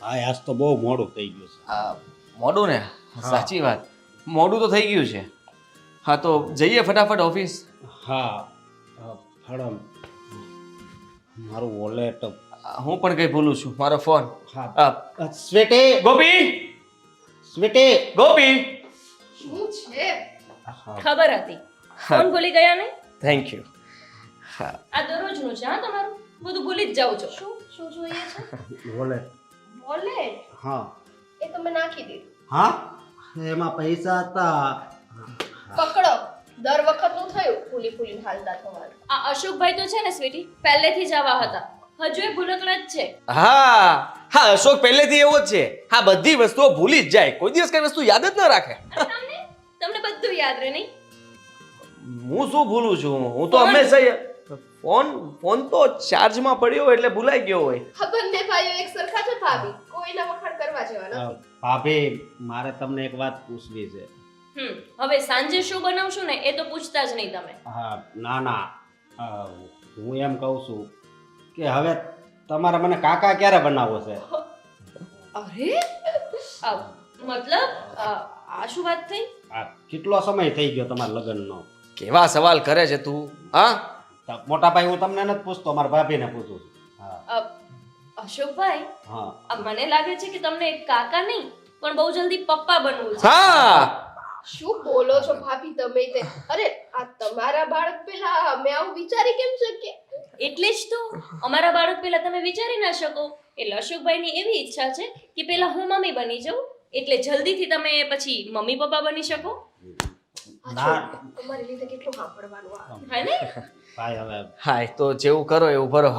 હા આજ તો બહુ મોડું થઈ ગયું છે. મોડું ને સાચી વાત, મોડું તો થઈ ગયું છે. હા તો જઈએ ફટાફટ ઓફિસ. હા મેડમ મારું વોલેટ. હું પણ કઈ ભૂલું છું, મારો ફોન. હા સ્વીટી ગોપી, સ્વીટી. ગોપી. શું છે? હા ખબર હતી ફોન ભૂલી ગયા ને? Thank you. હા આ દરરોજનું છે હા તમારું, બધું ભૂલી જ જાવ છો. શું શું જોઈએ છે? વોલેટ. વોલેટ હા એ તમે નાખી દીધું. હા એમાં પૈસા હતા. પકડો, દર વખતનું થયું ફૂલી ફૂલી હાલતા તમારું. આ અશોકભાઈ તો છે ને સ્વીટી, પહેલેથી જ આવા હતા, હજુ એ ભૂલકણા જ છે. હા હા, અશોક પહેલેથી એવો જ છે. હા, બધી વસ્તુઓ ભૂલી જ જાય, કોઈ દિવસ કઈ વસ્તુ યાદ જ ન રાખે. અને તમને તમને બધું યાદ રહે નહીં? હું શું ભૂલું છું, હું તો ફોન. હંમેશા ફોન તો ચાર્જમાં પડ્યો એટલે ભૂલાઈ ગયો હોય. હા, બંને ભાઈઓ એક સરખા છે ભાભી, કોઈના વખાણ કરવા જેવા નથી. ભાભી મારે તમને એક વાત પૂછવી છે. હવે સાંજે શું બનાવશું ને એ તો પૂછતા જ નહીં તમે. હા ના ના હું એમ કહું છું કે હવે તમારે મને કાકા ક્યારે બનાવવો છે? અરે મતલબ આ શું વાત થઈ? આ કેટલો સમય થઈ ગયો તમારા લગ્નનો? કેવા સવાલ કરે છે તું? હા, મોટા ભાઈ હું તમને નથી પૂછતો, મારા ભાભીને પૂછું છું. હા અશોકભાઈ, હા મને લાગે છે કે તમને કાકા નહીં પણ બહુ જલ્દી પપ્પા બનવું છે. હા. શું બોલો છો ભાભી તમે તે? અરે આ તમારા બાળક પહેલા અમે આવું વિચારી કેમ શકીએ? એટલે જ તો અમારા બાળક પહેલા તમે વિચારી ના શકો, એટલે અશોકભાઈની એવી ઈચ્છા છે કે પહેલા હું મમ્મી બની જાઉં, એટલે જલ્દીથી તમે પછી મમ્મી પપ્પા બની શકો. ના તમારી લીધે કેટલું સાંભળવાનું હે ને? ભાઈ હવે હા, એ તો જેવું કરો એવું ભરો.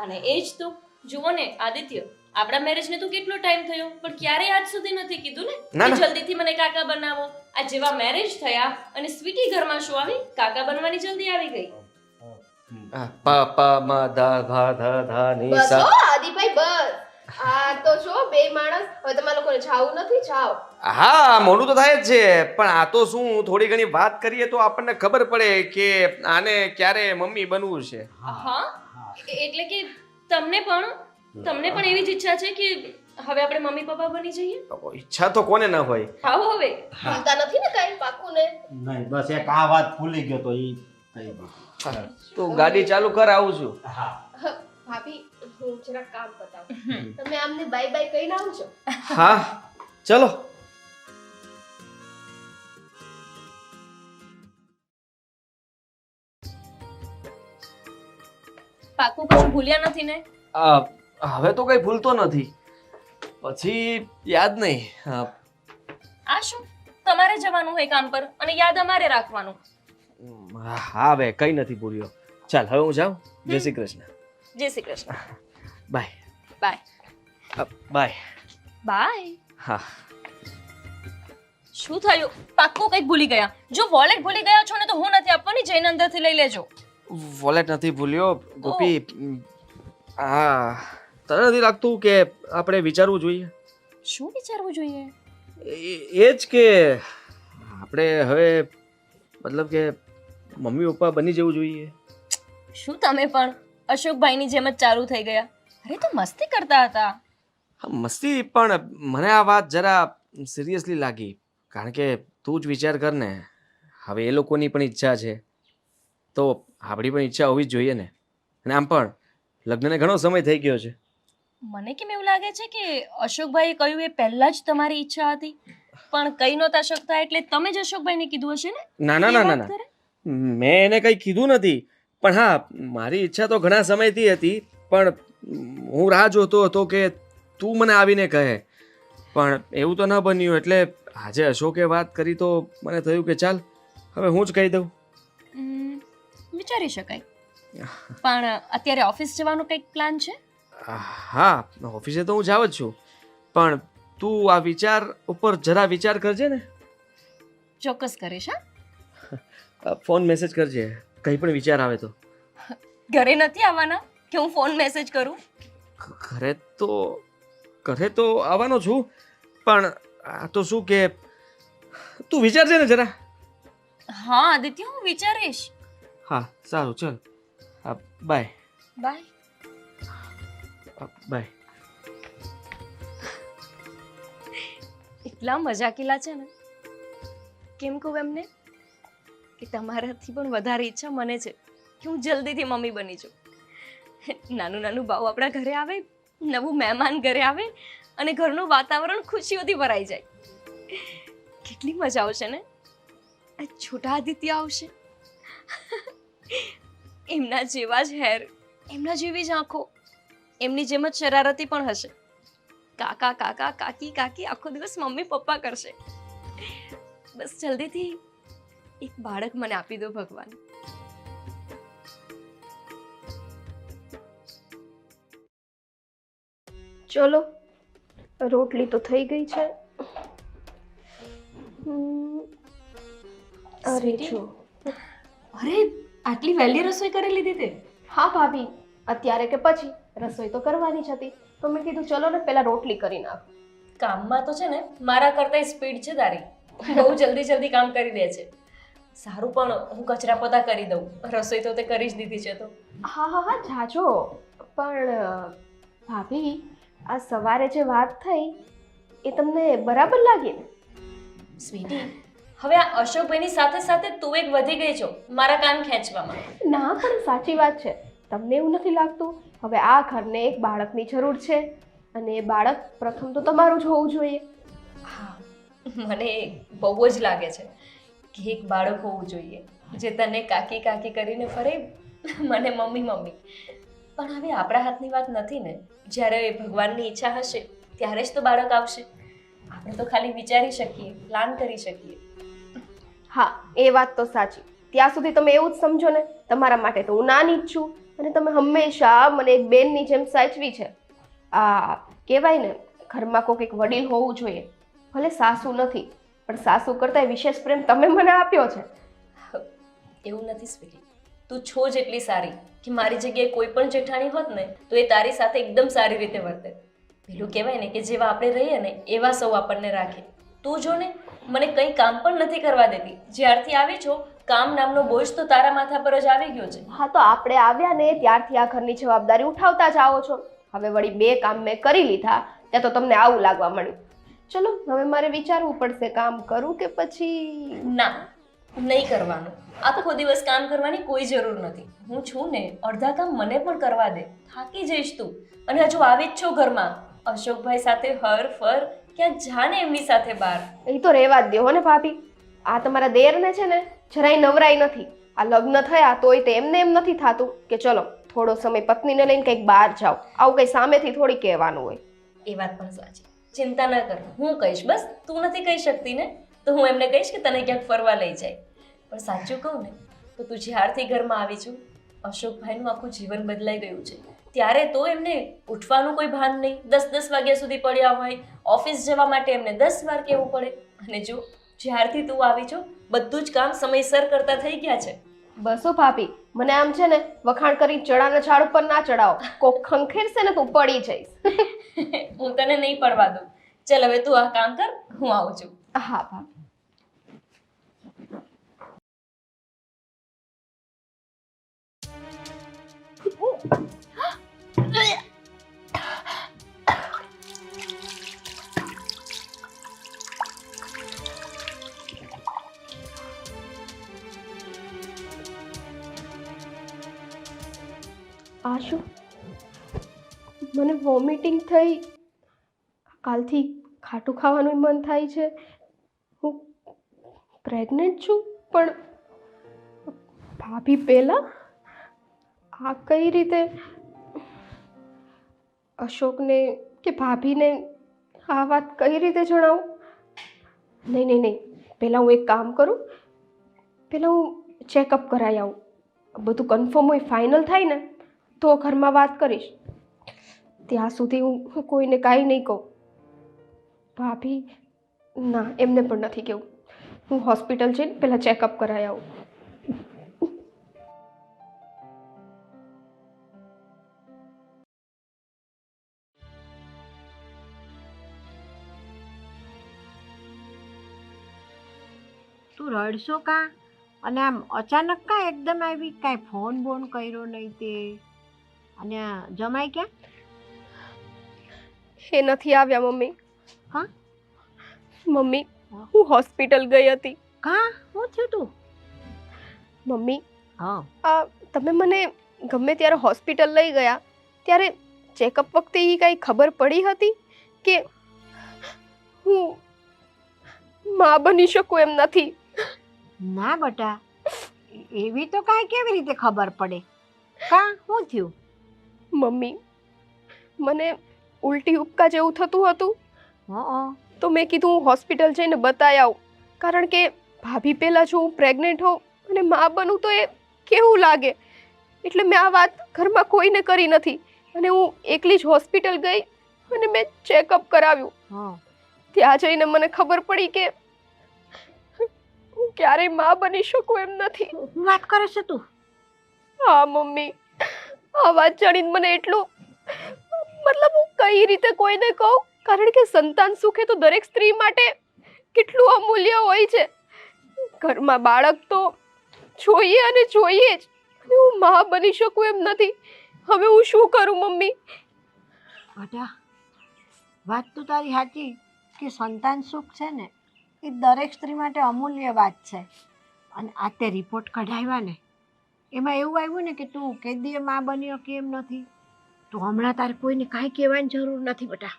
અને એ જ તો જુઓ ને આદિત્ય, આપણા મેરેજને તો કેટલો ટાઈમ થયો પણ ક્યારેય આજ સુધી નથી કીધું ને ના, કે ના. જલ્દીથી મને કાકા બનાવો. આ જેવા મેરેજ થયા અને સ્વીટી ઘરમાં શું આવી, કાકા બનવાની જલ્દી આવી ગઈ. પ પ મ ધ ભ ધ ધ ની બસ સ. હો આદિભાઈ બસ. આ તો જો બે માણસ, હવે તમારા લોકોને જાવું નથી, જાવ. હા, મોડું તો થાય જ છે, પણ આ તો શું થોડી ઘણી વાત કરીએ તો આપણને ખબર પડે કે આને ક્યારે મમ્મી બનવું છે. હા એટલે કે તમને પણ એવી જ ઈચ્છા છે કે હવે આપણે મમ્મી પપ્પા બની જઈએ? ઈચ્છા તો કોને ના હોય. આવો હવે ભૂલતા નથી ને કાંઈ પાકું ને? નહીં બસ એક આ વાત ભૂલી ગયો તો ઈ થઈ ગયું. તું ગાડી ચાલુ કર, આવું છું. હા ભાભી હું જરાક કામ પતાવું, તમે આમને બાય બાય કહીને આવજો. હા, ચલો. પાકું કશું ભૂલ્યા નથી ને? હવે તો કઈ ભૂલતો નથી, પછી યાદ નહીં. આ શું, તમારે જવાનું હોય કામ પર અને યાદ અમારે રાખવાનું? હા, હવે કઈ નથી ભૂલ્યો. ચાલ હવે હું જાઉં. જય શ્રી કૃષ્ણ. જય Shri Krishna. Bye. Bye bye. Bye. હા. શું થયું? પાક્કું કંઈક ભૂલી ગયા? જો વોલેટ ભૂલી ગયા છો ને તો હું નથી આપવાની, જઈને અંદરથી લઈ લેજો. વોલેટ નથી ભૂલ્યો ગોપી. હા, તને નથી લાગતું કે આપણે વિચારવું જોઈએ? શું વિચારવું જોઈએ? એ જ કે આપણે હવે મતલબ કે મમ્મી પપ્પા બની જવું જોઈએ. શું તમે પણ અશોકભાઈની જેમ જ ચાલુ થઈ ગયા? અરે તો મસ્તી કરતા હતા. હા, મસ્તી, પણ મને આ વાત જરા સિરિયસલી લાગી, કારણ કે તું જ વિચાર કર ને, હવે એ લોકોની પણ ઈચ્છા છે તો આપણી પણ ઈચ્છા હોવી જ જોઈએ ને. અને આમ પણ લગ્નને ઘણો સમય થઈ ગયો છે. મને કેમ એવું લાગે છે કે અશોકભાઈએ કહ્યું એ પહેલા જ તમારી ઈચ્છા હતી, પણ કહી નહોતા શકતા એટલે તમે જ અશોકભાઈને કીધું હશે ને? ના ના ના ના ના, મેં એને કંઈ કીધું નથી, પણ હા, મારી ઈચ્છા તો ઘણા સમયથી હતી, પણ હું રાહ જોતો હતો કે તું મને આવીને કહે, પણ એવું તો ન બન્યું, એટલે આજે અશોકે વાત કરી તો મને થયું કે ચાલ હવે હું જ કહી દઉં. વિચારી શકાય, પણ અત્યારે ઓફિસ જવાનો કંઈક પ્લાન છે? હા, ઓફિસે તો હું જાવ જ છું, પણ તું આ વિચાર ઉપર જરા વિચાર કરજે ને. ચોક્કસ કરીશ. હા, ફોન મેસેજ કરજે કંઈ પણ વિચાર આવે તો. ઘરે નથી આવવાના કે હું ફોન મેસેજ કરું? ઘરે તો આવવાનો છું, પણ આ તો શું કે તું વિચારજે ને જરા. હા આદિત્ય, હું વિચારીશ. હા, સારું, ચલ. બાય. બાય. બાય. એટલા મજાકીલા છે ને, કેમ કહું એમને કે તમારાથી પણ વધારે ઈચ્છા મને છે કે હું જલ્દીથી મમ્મી બની જાઉં. નાનું નાનું બાવ આપણા ઘરે આવે, નવું મહેમાન ઘરે આવે અને ઘરનું વાતાવરણ ખુશીઓથી ભરાઈ જાય. કેટલી મજા આવશે ને. આ છોટા આદિત્ય આવશે, એમના જેવા જ હેર, એમના જેવી જ આંખો, એમની જેમ જ શરારતી પણ હશે. કાકા કાકા, કાકી કાકી, આખો દિવસ મમ્મી પપ્પા કરશે. બસ જલ્દીથી એક બાળક મને આપી દો ભગવાન. ચલો, રોટલી તો થઈ ગઈ છે. અરે જો, અરે આટલી વહેલી રસોઈ કરી લીધી તે? હા ભાભી, અત્યારે કે પછી રસોઈ તો કરવાની જ હતી, તો મેં કીધું ચલો ને પહેલા રોટલી કરી નાખ. કામમાં તો છે ને મારા કરતા સ્પીડ છે તારી. બહુ જલ્દી જલ્દી કામ કરી દે છે. સારું, પણ હું કચરા પોતા કરી દઉં, રસોઈ તો તે કરી જ દીધી છે તો. હા હા હા, જાજો. પણ ભાભી, આ સવારે જે વાત થઈ એ તમને બરાબર લાગી ને? સ્વીટી, હવે આ અશોકભાઈની સાથે સાથે તું એક વધી ગઈ છો મારા કાન ખેંચવામાં. ના, પણ સાચી વાત છે. તમને એવું નથી લાગતું હવે આ ઘરને એક બાળકની જરૂર છે, અને એ બાળક પ્રથમ તો તમારું જ હોવું જોઈએ? હા, મને બહુ જ લાગે છે કે એક બાળક હોવું જોઈએ જે તને કાકી કાકી કરીને ફરે, મને મમ્મી મમ્મી. પણ હવે આપણા હાથની વાત નથી ને. જ્યારે ભગવાનની ઈચ્છા હશે ત્યારે જ તો બાળક આવશે. આપણે તો ખાલી વિચારી શકીએ, પ્લાન કરી શકીએ. હા, એ વાત તો સાચી. ત્યાં સુધી તમે એવું જ સમજો ને, તમારા માટે તો હું નાની જ છું, અને તમે હંમેશા મને એક બેનની જેમ સાચવી છે. આ કહેવાય ને, ઘરમાં કોઈક એક વડીલ હોવું જોઈએ. ભલે સાસુ નથી, પણ સાસુ કરતાં વિશેષ પ્રેમ તમે મને આપ્યો છે. એવું નથી સ્વીટી, તું છો જ એટલી સારી કે મારી જગ્યાએ કોઈ પણ જેઠાણી હોત ને તો એ તારી સાથે એકદમ સારી રીતે વર્તે. પેલું કહેવાય ને કે જેવા આપણે રહીએ ને એવા સૌ આપણને રાખે. તું જો ને, મને કંઈ કામ પણ નથી કરવા દેતી. જ્યારથી આવી છો, કામ નામનો બોજ તો તારા માથા પર જ આવી ગયો છે. હા, તો આપણે આવ્યા ને ત્યારથી આ ઘરની જવાબદારી ઉઠાવતા જ આવો છો. હવે વળી 2 કામ મેં કરી લીધા ત્યાં તો તમને આવું લાગવા મળ્યું. ચલો, હવે મારે વિચારવું પડશે, કામ કરું કે પછી ના, નહીં કરવાનું. આખો દિવસ કામ કરવાની કોઈ જરૂર નથી. હું છું ને, અડધા કામ મને પણ કરવા દે. થાકી જઈશ તું. અને હજુ આવી જ છો ઘરમાં. અશોકભાઈ સાથે હર ફર, ક્યાંક જાને એમની સાથે બહાર. એ તો રહેવા જ દો ને ભાભી. આ તમારા દેરને છે ને જરાય નવરાઈ નથી. આ લગ્ન થયા તોય તે એમને એમ નથી થાતું કે ચલો થોડો સમય પત્નીને લઈને કંઈક બહાર જાઓ. આવું કંઈ સામેથી થોડી કહેવાનું હોય. એ વાત પણ સાચી. ચિંતા ન કર, હું કહીશ. બસ તું નથી કહી શકતી ને, તો હું એમને કહીશ કે તને ક્યાંક ફરવા લઈ જાય. પણ સાચું કહું ને તો તું જ્યારથી ઘરમાં આવી છું, અશોકભાઈનું આખું જીવન બદલાઈ ગયું છે. ત્યારે તો એમને ઉઠવાનું કોઈ ભાન નહીં, 10-10 વાગ્યા સુધી પડ્યા હોય. ઓફિસ જવા માટે એમને 10 વાર કહેવું પડે. અને જો જ્યારથી તું આવી છો, બધું જ કામ સમયસર કરતા થઈ ગયા છે. બસો ભાભી, મને આમ છે ને વખાણ કરી ચડાના ઝાડ ઉપર ના ચડાવો. કોક ખંખેરશે ને તું પડી જઈશ. હું તને નહીં પડવા દઉં. ચાલ હવે તું આ કામ કર, હું આવું છું. હા ભાભી. આ શું? મને વોમિટિંગ થઈ. કાલથી ખાટું ખાવાનું મન થાય છે. હું પ્રેગ્નન્ટ છું, પણ ભાભી પહેલા આ કઈ રીતે? અશોકને કે ભાભીને આ વાત કઈ રીતે જણાવું? નહીં નહીં નહીં, પહેલાં હું એક કામ કરું, પહેલાં હું ચેકઅપ કરાવી આવું. બધું કન્ફર્મ હોય, ફાઇનલ થાય ને તો ઘરમાં વાત કરીશ. ત્યાં સુધી હું કોઈને કાંઈ નહીં કહું. ભાભી, ના, એમને પણ નથી કહેવું. હું હોસ્પિટલ જઈને પહેલાં ચેકઅપ કરાવી આવું. તું રડશો કાં? અને આમ અચાનક કાં એકદમ આવી? કાંઈ ફોન બોન કર્યો નહીં તે? અને આ જમાઈ ક્યાં? એ નથી આવ્યા મમ્મી. હા? મમ્મી, હું હોસ્પિટલ ગઈ હતી. કા શું થયું તું? મમ્મી, હા. આ તમે મને ગમે ત્યારે હોસ્પિટલ લઈ ગયા ત્યારે ચેકઅપ વખતે એ કઈ ખબર પડી હતી કે હું માં બની શકું એમ નથી? ના બેટા, એવી તો કાંઈ કેવી રીતે ખબર પડે? કા શું થયું? મમ્મી, મને ઉલટી ઉપકા જેવું થતું હતું, હં તો મેં કીધું હું હોસ્પિટલ જઈને બતાવી આવું, કારણ કે ભાભી પહેલા જો હું પ્રેગ્નેન્ટ હોઉં અને માં બનું તો એ કેવું લાગે. એટલે મેં આ વાત ઘરમાં કોઈને કરી નથી અને હું એકલી જ હોસ્પિટલ ગઈ અને મેં ચેકઅપ કરાવ્યું. હં ત્યાં જઈને મને ખબર પડી કે હું ક્યારેય માં બની શકું એમ નથી. શું વાત કરે છે તું? હા મમ્મી, આ વાત જાણીને મને એટલું, મતલબ હું કઈ રીતે કોઈને કહું, કારણ કે સંતાન સુખ એ તો દરેક સ્ત્રી માટે કેટલું અમૂલ્ય હોય છે. ઘરમાં બાળક તો જોઈએ અને જોઈએ જ, અને હું માં બની શકું એમ નથી. હવે હું શું કરું મમ્મી? બેટા, વાત તો તારી સાચી કે સંતાન સુખ છે ને એ દરેક સ્ત્રી માટે અમૂલ્ય વાત છે. અને આ તે રિપોર્ટ કઢાવ્યા ને એમાં એવું આવ્યું ને કે તું કેદીએ માં બન્યો કેમ નથી, તો હમણાં તારે કોઈને કાંઈ કહેવાની જરૂર નથી બેટા.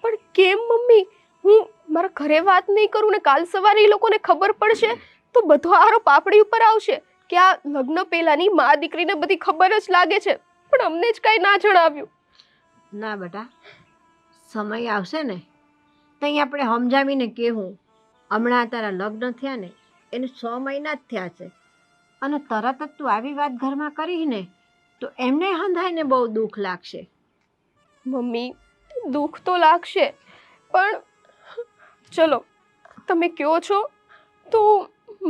પણ કેમ મમ્મી? હું મારા ઘરે વાત નહીં કરું ને કાલ સવારે એ લોકોને ખબર પડશે તો બધો આરોપ પાપડી ઉપર આવશે કે આ લગ્ન પહેલાની માં દીકરીને બધી ખબર જ લાગે છે, પણ અમને જ કઈ ના જણાવ્યું. ના બેટા, સમય આવશે ને ત્યાં આપણે સમજાવીને કહેવું. હમણાં તારા લગ્ન થયા ને એને 6 મહિના જ થયા છે અને તરત જ તું આવી વાત ઘરમાં કરીને તો એમને હંધાઈને બહુ દુઃખ લાગશે. મમ્મી, દુઃખ તો લાગશે, પણ ચલો તમે કહો છો તો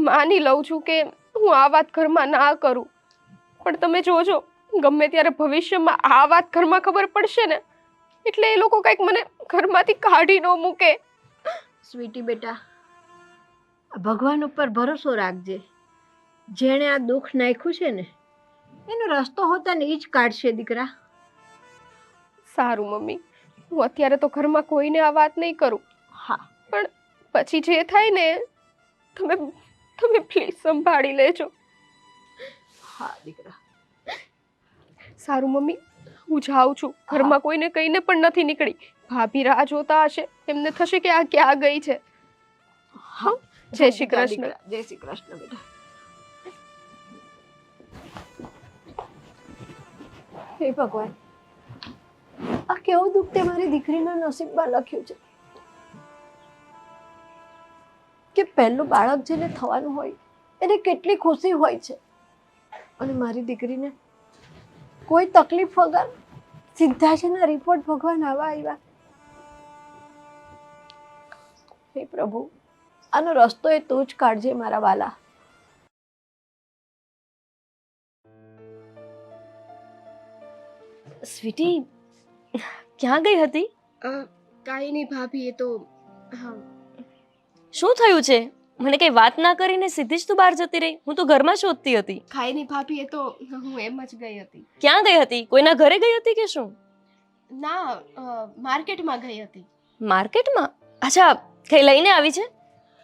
માની લઉં છું કે હું આ વાત ઘરમાં ના કરું. પણ તમે જોજો, ગમે ત્યારે ભવિષ્યમાં આ વાત ઘરમાં ખબર પડશે ને એટલે એ લોકો કંઈક મને ઘરમાંથી કાઢી ન મૂકે. સ્વીટી બેટા, ભગવાન ઉપર ભરોસો રાખજે. જેણે આ દુઃખ નાખ્યું છે ને એનો રસ્તો હોતા ને એ જ કાઢશે દીકરા. સારું મમ્મી, હું અત્યારે તો ઘરમાં કોઈને આ વાત નહીં કરું, હા પણ પછી જે થાય ને તમે તમે પ્લીઝ સંભાળી લેજો. હા દીકરા. સારું મમ્મી, હું જાઉં છું. ઘરમાં કોઈને કહીને પણ નથી નીકળી. ભાભી રાહ જોતા હશે, એમને થશે કે આ ક્યાં ગઈ છે. હા, જય શ્રી કૃષ્ણ. જય શ્રી કૃષ્ણ બેટા. હે ભગવાન, આ કેવું દુઃખ તે મારી દીકરીના નસીબમાં લખ્યું છે કે પહેલું બાળક જેને થવાનું હોય એને કેટલી ખુશી હોય છે અને મારી દીકરીને કોઈ તકલીફ વગર સીધા છે ને રિપોર્ટ ભગવાન આવા આવ્યા. હે પ્રભુ, આનો રસ્તો એ તું જ કાઢજે મારા વાલા. સ્વીટી, ક્યાં ગઈ હતી? કાંઈ નહીં ભાભી, એ તો હા. શું થયું છે? મને કઈ વાત ના કરીને સીધી જ તું બહાર જતી રહી. હું તો ઘરમાં શોધતી હતી. કાંઈ નહીં ભાભી, એ તો હું એમ જ ગઈ હતી. ક્યાં ગઈ હતી? કોઈના ઘરે ગઈ હતી કે શું? ના, માર્કેટમાં ગઈ હતી. માર્કેટમાં? અચ્છા, કઈ લઈને આવી છે?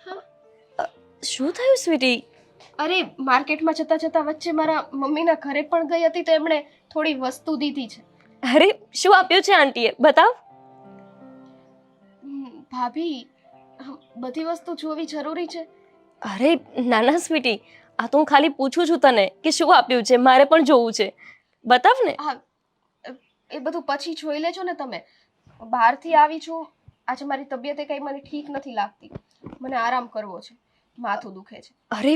હા. શું થયું સ્વીટી? અરે, માર્કેટમાં જતા જતા વચ્ચે મારા મમ્મીના ઘરે પણ ગઈ હતી તો એમણે થોડી વસ્તુ દીધી છે. અરે, શું આપ્યું છે આંટીએ? બતાવ. ભાભી, બધી વસ્તુ જોવી જરૂરી છે? અરે નાના સ્વીટી, આ તો હું ખાલી પૂછું છું તને કે શું આપ્યું છે, મારે પણ જોવું છે. બતાવ ને. હા, એ બધું પછી જોઈ લેજો ને તમે. બહારથી આવી છું, આજે મારી તબિયતે કંઈ મને ઠીક નથી લાગતી, મને આરામ કરવો છે, માથું દુખે છે. અરે,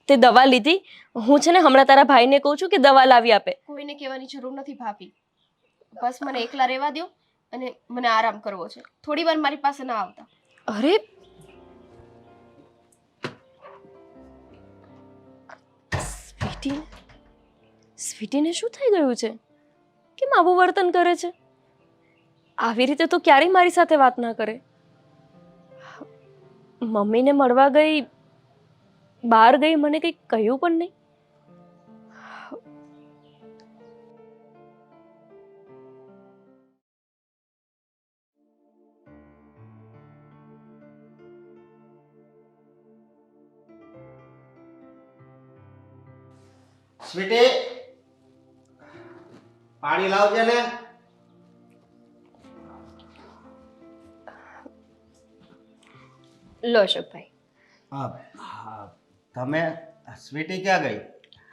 તે દવા લીધી? હું છે ને હમણાં તારા ભાઈને કહું છું કે દવા લાવી આપે. કોઈને કહેવાની જરૂર નથી ભાભી, બસ મને એકલા રહેવા દો અને મને આરામ કરવો છે. થોડી વાર મારી પાસે ના આવતા. અરે, સ્વીટીને શું થઈ ગયું છે? કેમ આવું વર્તન કરે છે? આવી રીતે તો ક્યારેય મારી સાથે વાત ના કરે. મમ્મીને મળવા ગઈ, બહાર ગઈ, મને કંઈ કહ્યું પણ નહીં. સ્વીટી, પાણી લાવજે ને. લો અશોકભાઈ. તમે સ્વીટી ક્યાં ગઈ?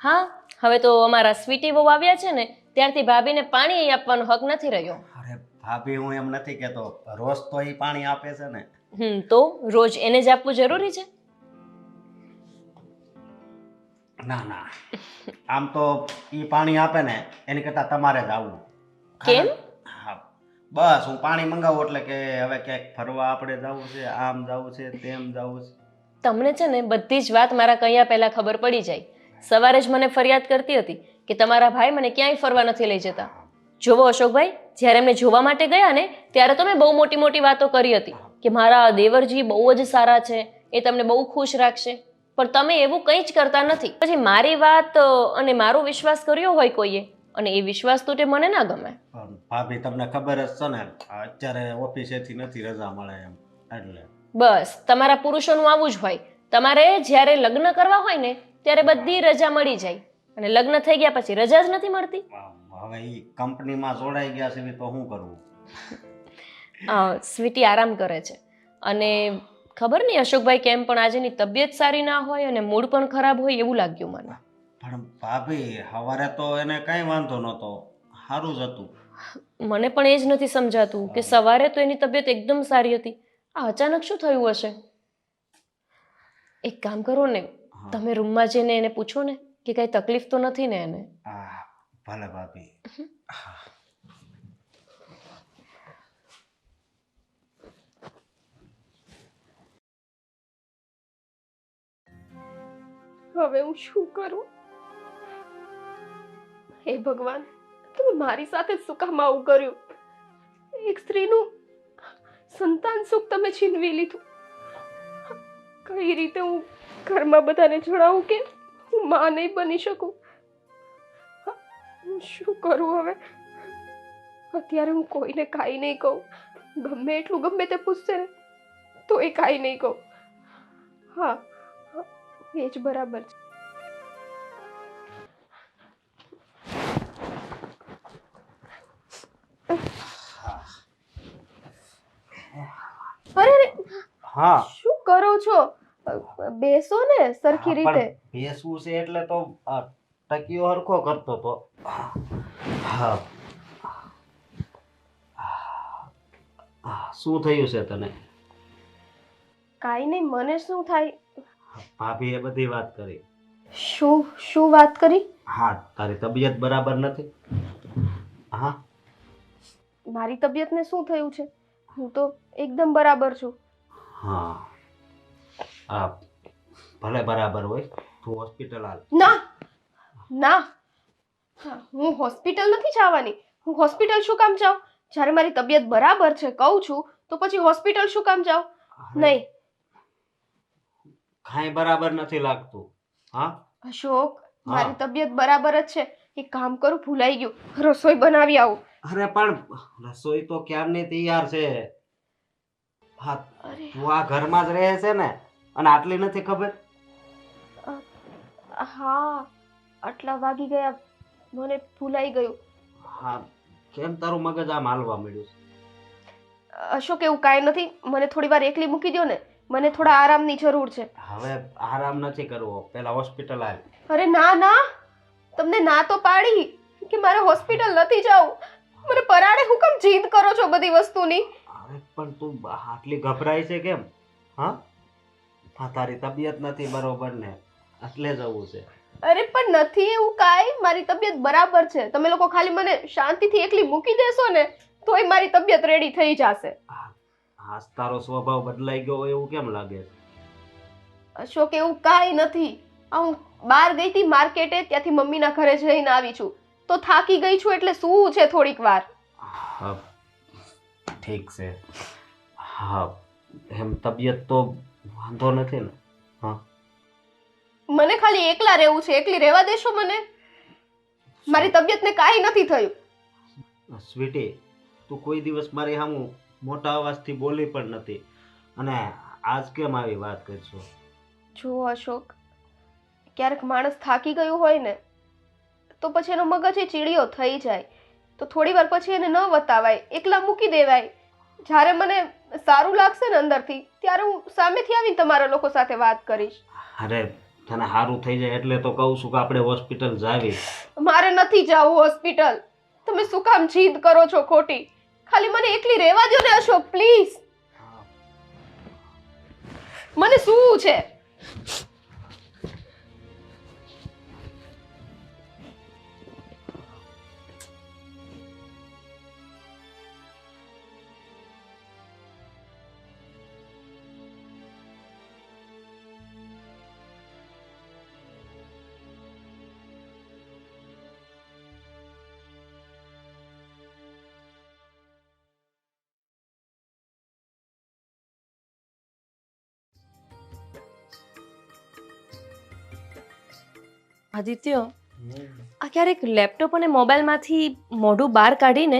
હા, હવે તો અમારા સ્વીટી બહુ આવ્યા છે ને ત્યારથી ભાભીને પાણી અહીં આપવાનો હક નથી રહ્યો. અરે ભાભી, હું એમ નથી કહેતો, રોજ તો એ પાણી આપે છે ને. તો રોજ એને જ આપવું જરૂરી છે? ના ના, આમ તો એ પાણી આપે ને એની કરતાં તમારે જ આવવું. કેમ? હા, બસ હું પાણી મંગાવું એટલે કે હવે ક્યાંક ફરવા આપણે જવું છે, આમ જવું છે, તેમ જવું છે. તમને છે ને બધી જ વાત મારા કહ્યા પહેલા ખબર પડી જાય. સવારે જ મને ફરિયાદ કરતી હતી કે તમારા ભાઈ મને ક્યાંય ફરવા નથી લઈ જતા. જોવો અશોકભાઈ, જ્યારે એમને જોવા માટે ગયા ને ત્યારે તો મેં બહુ મોટી મોટી વાતો કરી હતી કે મારા દેવરજી બહુ જ સારા છે, એ તમને બહુ ખુશ રાખશે. પણ તમે એવું કંઈ જ કરતા નથી. પછી મારી વાત અને મારો વિશ્વાસ કર્યો હોય કોઈએ અને એ વિશ્વાસ તૂટે, મને ના ગમે. ભાભી, તમને ખબર જ છે ને અત્યારે ઓફિસેથી નથી રજા મળે એમ, એટલે બસ તમારા પુરુષોનું આવું જ હોય. તમારે જ્યારે લગ્ન કરવા હોય ને ત્યારે બધી રજા મળી જાય અને લગ્ન થઈ ગયા પછી રજા જ નથી મળતી. હવે એ કંપનીમાં જોડાઈ ગયા છે તો શું કરવું? સ્વીટી આરામ કરે છે અને ખબર નહીં અશોકભાઈ કેમ પણ આજેની તબિયત સારી ના હોય અને મૂડ પણ ખરાબ હોય એવું લાગ્યું મને. પણ ભાભી, સવારે તો એને કઈ વાંધો નહોતો, સારું જ હતું. મને પણ એ જ નથી સમજાતું કે સવારે તો એની તબિયત એકદમ સારી હતી, આ અચાનક શું થયું હશે? એક કામ કરો ને, તમે રૂમમાં જઈને એને પૂછો ને કે કઈ તકલીફ તો નથી ને એને. હા, ભલે ભાભી. હવે હું શું કરું? હે ભગવાન, તમે મારી સાથે શું કામ આવું કર્યું? એક સ્ત્રીનું સંતાન સુખ તમે છીનવી લીધું. કઈ રીતે હું ઘરમાં બધાને જણાવું કે હું માં નહીં બની શકું? હું શું કરું હવે? અત્યારે હું કોઈને કાંઈ નહીં કહું. ગમે એટલું ગમે તે પૂછશે ને તો એ કાંઈ નહીં કહું. હા, એ જ બરાબર છે. અરે હા, શું કરો છો? બેસો ને સરખી રીતે. બેસવું છે એટલે તો ટકીઓ હરખો કરતો તો. હા, શું થયું છે તને? કાંઈ નહીં, મને શું થાય? ભાભીએ બધી વાત કરી. શું વાત કરી? હા, તારી તબિયત બરાબર નથી. હા, મારી તબિયતને શું થયું છે? હું તો એકદમ બરાબર છું. હા, હા, ભલે બરાબર હોય, તું હોસ્પિટલ હાલ. ના ના, હું હોસ્પિટલ નથી જવાની. હું હોસ્પિટલ શું કામ જાઉં? જ્યારે મારી તબિયત બરાબર છે કહું છું તો પછી હોસ્પિટલ શું કામ જાઉં? નહીં. કાંઈ બરાબર નથી લાગતું. હા અશોક, મારી તબિયત બરાબર જ છે. એક કામ કરું, ભૂલાઈ ગયું, રસોઈ બનાવી આવું. અરે પણ રસોઈ તો ક્યારની તૈયાર છે. હા, તું આ ઘરમાં જ રહે છે ને, અને આટલી નથી ખબર? હા, આટલા વાગી ગયા, મને ભૂલાઈ ગયું. હા, કેમ તારું મગજ આમ હાલવા મળ્યું છે? અશોક, એવું કાંઈ નથી. મને થોડી વાર એકલી મૂકી દો ને, મને થોડા આરામની જરૂર છે. હવે આરામ નથી કરવો, પેલા હોસ્પિટલ હાલ. અરે ના ના, તમને ના તો પાડી કે મારે હોસ્પિટલ નથી જવું. મને પરાણે હું કેમ જીદ કરો છો બધી વસ્તુની? અરે પણ તું આટલી ગભરાય છે કેમ? હા, તારી તબિયત નથી બરોબર ને, એટલે જવું છે. અરે પણ નથી એવું કાંઈ, મારી તબિયત બરાબર છે. તમે લોકો ખાલી મને શાંતિથી એકલી મૂકી દેશો ને તોય મારી તબિયત રેડી થઈ જશે. હા, તારો સ્વભાવ બદલાઈ ગયો હોય એવું કેમ લાગે છે? અશોક, એવું કાંઈ નથી. હું બહાર ગઈ હતી માર્કેટે, ત્યાંથી મમ્મીના ઘરે જઈને આવી છું તો થાકી ગઈ છું, એટલે શું છે થોડીક વાર. હા, ઠીક છે. હા, એમ તબિયત તો વાંધો નથી ને? હા, મને ખાલી એકલા રહેવું છે. એકલી રહેવા દેશો મને? મારી તબિયતને કાંઈ નથી થયું. સ્વીટી, તું કોઈ દિવસ મારી સામું મોટા અવાજથી બોલી પણ નથી, અને આજ કેમ આવી વાત કરશો? જો અશોક, ક્યારેક માણસ થાકી ગયું હોય ને તો પછી એનો મગજ એ ચીડિયો થઈ જાય. તો થોડી વાર પછી એને ન વતાવાય, એકલા મૂકી દેવાય. જ્યારે મને સારું લાગશે ને અંદરથી ત્યારે હું સામેથી આવીને તમારા લોકો સાથે વાત કરીશ. અરે તને સારું થઈ જાય એટલે તો કહું છું કે આપણે હોસ્પિટલ જાવી. મારે નથી જવું હોસ્પિટલ. તમે શું કામ જીદ કરો છો ખોટી? ખાલી મને એકલી રહેવા દો ને અશોક, પ્લીઝ. મને શું છે? આદિત્ય, આ ક્યારેક લેપટોપ અને મોબાઈલમાંથી મોઢું બહાર કાઢીને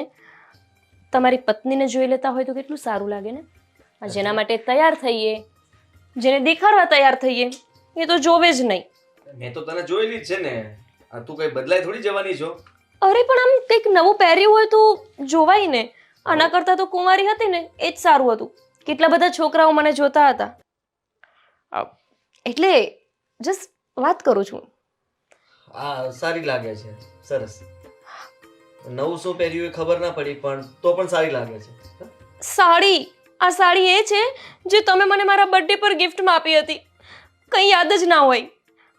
તમારી પત્નીને જોઈ લેતા હોય તો કેટલું સારું લાગે ને. આ જેના માટે તૈયાર થઈએ, જેને દેખાડવા તૈયાર થઈએ, એ તો જોવે જ નહીં. મેં તો તને જોયેલી જ છે ને. આ તું કઈ બદલાઈ થોડી જવાની છો. અરે પણ આમ કંઈક નવું પહેર્યું હોય તો જોવાય ને. આના કરતાં તો કુંવારી હતી ને એ જ સારું હતું. કેટલા બધા છોકરાઓ મને જોતા હતા. એટલે જસ્ટ વાત કરું છું. આ સારી લાગે છે, સરસ. નવું શું પહેર્યું એ ખબર ના પડી પણ તો પણ સારી લાગે છે. સાડી, આ સાડી એ છે જે તમે મને મારા બર્થડે પર ગિફ્ટમાં આપી હતી. કંઈ યાદ જ ના હોય.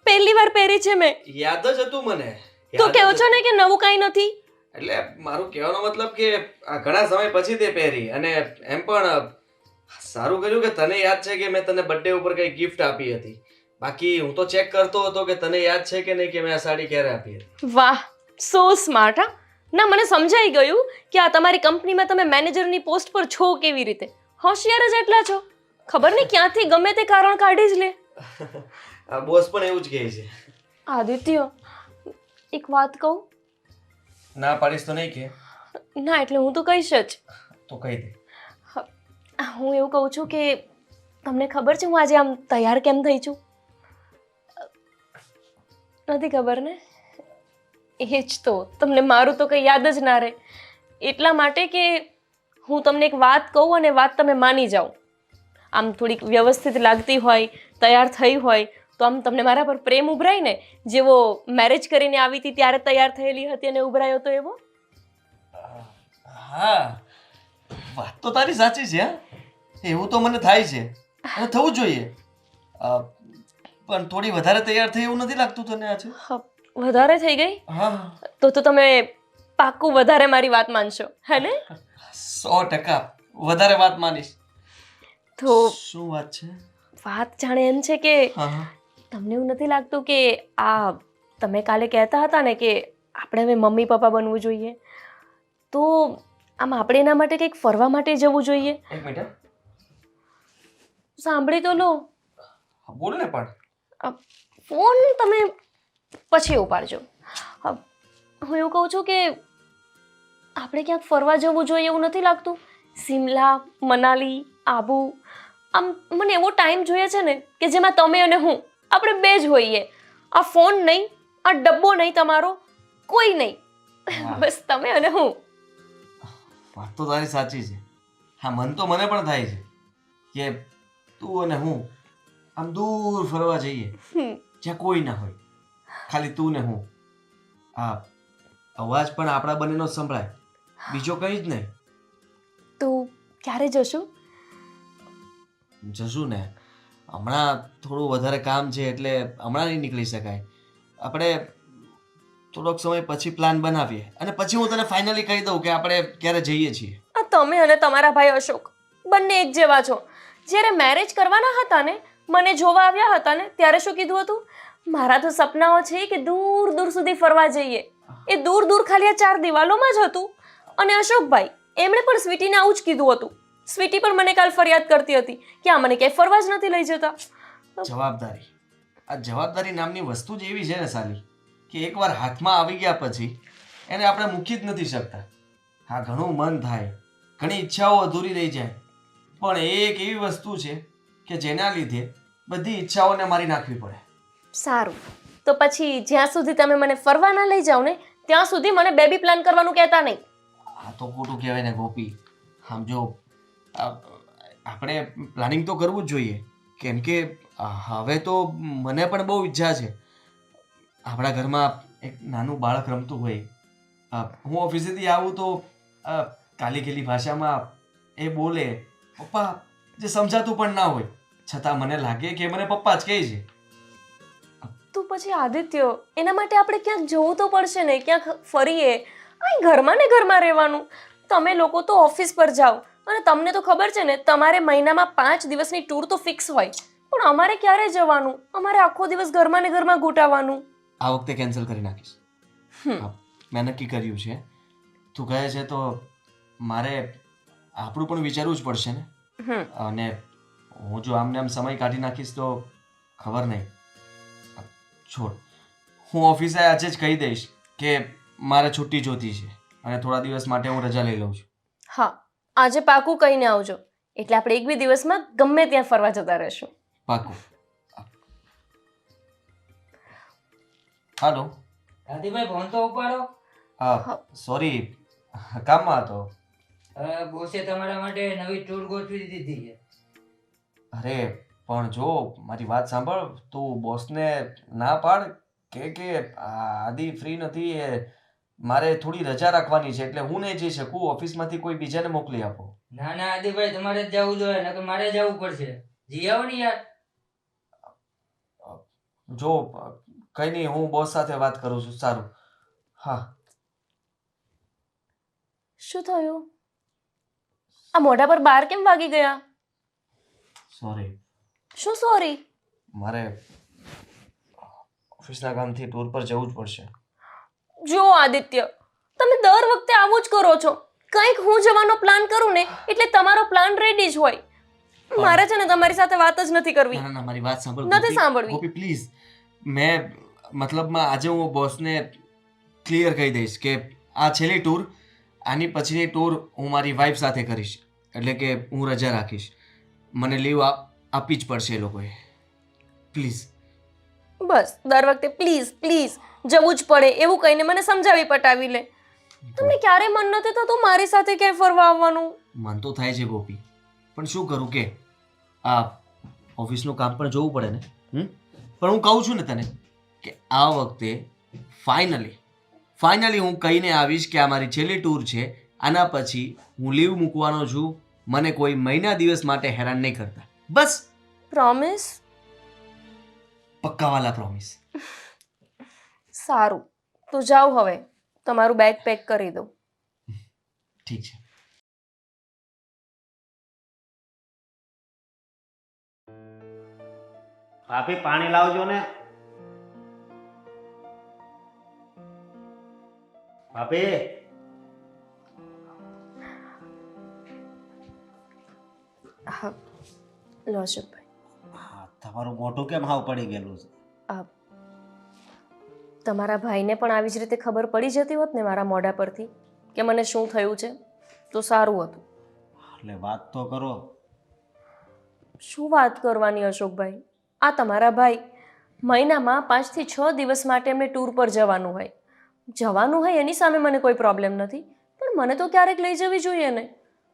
પહેલી વાર પહેરી છે મેં. યાદ જ હતું મને. તો કહો છો ને કે નવું કાંઈ નથી. એટલે મારું કહેવાનો મતલબ કે આ ઘણા સમય પછી તે પહેરી અને એમ પણ સારું કર્યું કે તને યાદ છે કે મેં તને બર્થડે ઉપર કઈ ગિફ્ટ આપી હતી. બાકી હું તો ચેક કરતો હતો કે તને યાદ છે કે નહીં કે મેં આ સાડી ક્યારે આપી હતી. વાહ, સો સ્માર્ટ. હા ના, મને સમજાઈ ગયું કે આ તમારી કંપનીમાં તમે મેનેજરની પોસ્ટ પર છો કેવી રીતે. હોશિયાર જ એટલા છો. ખબર નહીં ક્યાંથી ગમે તે કારણ કાઢી જ લે. આ બોસ પણ એવું જ કહે છે. આદિત્ય, એક વાત કહું? ના પાડીશ તો નહીં કે? ના એટલે હું તો કહીશ જ. તો કહી દે. હું એવું કહું છું કે તમને ખબર છે હું આજે આમ તૈયાર કેમ થઈ છું? નથી ખબર ને? એ જ તો, તમને મારું તો કંઈ યાદ જ ના રહે. એટલા માટે કે હું તમને એક વાત કહું અને વાત તમે માની જાઓ. આમ થોડીક વ્યવસ્થિત લાગતી હોય, તૈયાર થઈ હોય તો આમ તમને મારા પર પ્રેમ ઉભરાય ને, જેવો મેરેજ કરીને આવી હતી ત્યારે તૈયાર થયેલી હતી અને ઉભરાયો તો એવો. હા, વાત તો તારી સાચી છે. એવું તો મને થાય છે અને થવું જોઈએ. પણ થોડી વધારે તૈયાર થઈ એવું નથી લાગતું તને આજે? વધારે થઈ ગઈ? હા. તો તમે પાક્કું વધારે મારી વાત માનશો, હે ને? 100% વધારે વાત માનીશ. તો શું વાત છે? વાત જાણે એમ છે કે તમને એવું નથી લાગતું કે આ તમે કાલે કહેતા હતા ને કે આપણે હવે મમ્મી પપ્પા બનવું જોઈએ, તો આમ આપણે એના માટે કંઈક ફરવા માટે જવું જોઈએ. એક મિનિટ. સાંભળી તો લો. બોલ ને. પણ ફોન તમે પછી ઉપાડજો. હું એવું કહું છું કે આપણે ક્યાંક ફરવા જવું જોઈએ એવું નથી લાગતું? સિમલા, મનાલી, આબુ. આમ મને એવો ટાઈમ જોઈએ છે ને કે જેમાં તમે અને હું આપણે બે જ હોઈએ. આ ફોન નહીં, આ ડબ્બો નહીં તમારો, કોઈ નહીં, બસ તમે અને હું. વાત તો તારી સાચી છે. હા, મન તો મને પણ થાય છે કે તું અને હું આમ દૂર ફરવા જઈએ જ્યાં કોઈ ના હોય, ખાલી તું ને હું. હા, અવાજ પણ આપણા બંનેનો સંભળાય, બીજો કંઈ જ નહીં. તો ક્યારે જશું? જશું ને. હમણાં થોડું વધારે કામ છે એટલે હમણાં નહીં નીકળી શકાય. આપણે થોડોક સમય પછી પ્લાન બનાવીએ અને પછી હું તને ફાઇનલી કહી દઉં કે આપણે ક્યારે જઈએ છીએ. તમે અને તમારા ભાઈ અશોક બંને એક જેવા છો. જ્યારે મેરેજ કરવાના હતા ને, મને જોવા આવ્યા હતા ને, ત્યારે શું કીધું હતું? મારા તો સપનાઓ છે કે દૂર દૂર સુધી ફરવા જઈએ. એ દૂર દૂર ખાલી આ 4 દિવાલોમાં જ હતું. અને અશોકભાઈ એમણે પણ સ્વીટીને આવું જ કીધું હતું. સ્વીટી પણ મને કાલ ફરિયાદ કરતી હતી કે આ મને ક્યાંય ફરવા જ નથી લઈ જતા. જવાબદારી, આ જવાબદારી નામની વસ્તુ જ એવી છે ને સાલી, કે એકવાર હાથમાં આવી ગયા પછી એને આપણે મૂકી જ નથી શકતા. હા, ઘણું મન થાય, ઘણી ઈચ્છાઓ અધૂરી રહી જાય, પણ એ એક એવી વસ્તુ છે કે જેના લીધે બધી ઈચ્છાઓને મારી નાખવી પડે. સારું, તો પછી જ્યાં સુધી તમે મને ફરવા ના લઈ જાઓ ને ત્યાં સુધી મને બેબી પ્લાન કરવાનું કહેતા નહીં. આ તો ખોટું કહેવાય ને ગોપી. આમ જો આપણે પ્લાનિંગ તો કરવું જ જોઈએ, કેમ કે હવે તો મને પણ બહુ ઈચ્છા છે. આપણા ઘરમાં એક નાનું બાળક રમતું હોય, હું ઓફિસેથી આવું તો કાલી ખેલી ભાષામાં એ બોલે પપ્પા, જે સમજાતું પણ ના હોય છતાં મને લાગે કે મને પપ્પા જ કહે છે. તો પછી આદિત્ય, એના માટે આપણે ક્યાંક જવું તો પડશે ને, ક્યાંક ફરીએ. અહીં ઘરમાં ને ઘરમાં રહેવાનું. તમે લોકો તો ઓફિસ પર જાઓ અને તમને તો ખબર છે ને, તમારે મહિનામાં 5 દિવસની ટૂર તો ફિક્સ હોય, પણ અમારે ક્યારે જવાનું? અમારે આખો દિવસ ઘરમાં ને ઘરમાં ઘૂંટાવાનું. આ વખતે કેન્સલ કરી નાખીશ. મેં નક્કી કર્યું છે. તું કહે છે તો મારે આપણું પણ વિચારવું જ પડશે ને. અને હું જો આમને આમ સમય કાઢી નાખીશ તો ખબર નહીં. છોડ, હું ઓફિસે આજે જ કહી દઈશ કે મારે છુટ્ટી જોતી છે અને થોડા દિવસ માટે હું રજા લઈ લઉં છું. હા, આજે પાકું કહીને આવજો, એટલે આપણે 1-2 દિવસમાં ગમે ત્યાં ફરવા જતા રહીશું. પાકું. હાલો. દાદીભાઈ ફોન તો ઉપાડો. હા, સોરી, કામમાં હતો. બોસે તમારા માટે નવી ટૂર ગોઠવી દીધી છે. અરે પણ જો મારી વાત સાંભળ, તું બોસને ના પાડ કે આદિ ફ્રી નથી, એ મારે થોડી રજા રાખવાની છે એટલે હું નહીં જઈ શકું. ઓફિસમાંથી કોઈ બીજાને મોકલી આપો. ના ના આદિભાઈ, તમારે જ જવું જોઈએ, નકર મારે જવું પડશે. જી આવો ને યાર. જો કઈ નહીં, હું બોસ સાથે વાત કરું છું. સારું. હા. શું થયું? આ મોઢા પર બાર કેમ વાગી ગયા? સોરી. શું સોરી? મારે ઓફિસના કામથી ટૂર પર જવું જ પડશે. જો આદિત્ય, તમે દર વખતે આવું જ કરો છો. કંઈક હું જવાનો પ્લાન કરું ને એટલે તમારો પ્લાન રેડી જ હોય. મારે છે ને તમારી સાથે વાત જ નથી કરવી. ના ના, મારી વાત સાંભળ. નથી સાંભળવી. ગોપી પ્લીઝ, મેં મતલબમાં આજે હું બોસને ક્લિયર કહી દઈશ કે આ છેલ્લી ટૂર, આની પછીની ટૂર હું મારી વાઈફ સાથે કરીશ, એટલે કે હું રજા રાખીશ. મને લીવ આપવી જ પડશે એ લોકોએ. પ્લીઝ. બસ દર વખતે પ્લીઝ પ્લીઝ જવું જ પડે એવું કહીને મને સમજાવી પટાવી લે. તમને ક્યારે મન નથી થતું મારી સાથે ક્યાંય ફરવા આવવાનું? મન તો થાય છે ગોપી, પણ શું કરું કે આ ઓફિસનું કામ પણ જોવું પડે ને. પણ હું કહું છું ને તને કે આ વખતે ફાઇનલી હું કહીને આવીશ કે આ મારી છેલ્લી ટૂર છે. આના પછી હું લીવ મૂકવાનો છું. મને કોઈ મહિના દિવસ માટે હેરાન નહીં કરતા. બસ. પ્રોમિસ? પક્કાવાલા પ્રોમિસ. સારું, તો જાઓ હવે, તમારું બેગ પેક કરી દો. ઠીક છે. ભાભી પાણી લાવજો ને. ભાભી. હા લો અશોકભાઈ. હા, તમારું મોઢું કેમ હાવ પડી ગયેલું છે? તમારા ભાઈને પણ આવી જ રીતે ખબર પડી જતી હોત ને મારા મોઢા પરથી કે મને શું થયું છે તો સારું હતું. એટલે વાત તો કરો. શું વાત કરવાની અશોકભાઈ? આ તમારા ભાઈ મહિનામાં 5 થી 6 દિવસ માટે એમને ટૂર પર જવાનું હોય એની સામે મને કોઈ પ્રોબ્લેમ નથી, પણ મને તો ક્યારેક લઈ જવી જોઈએ ને.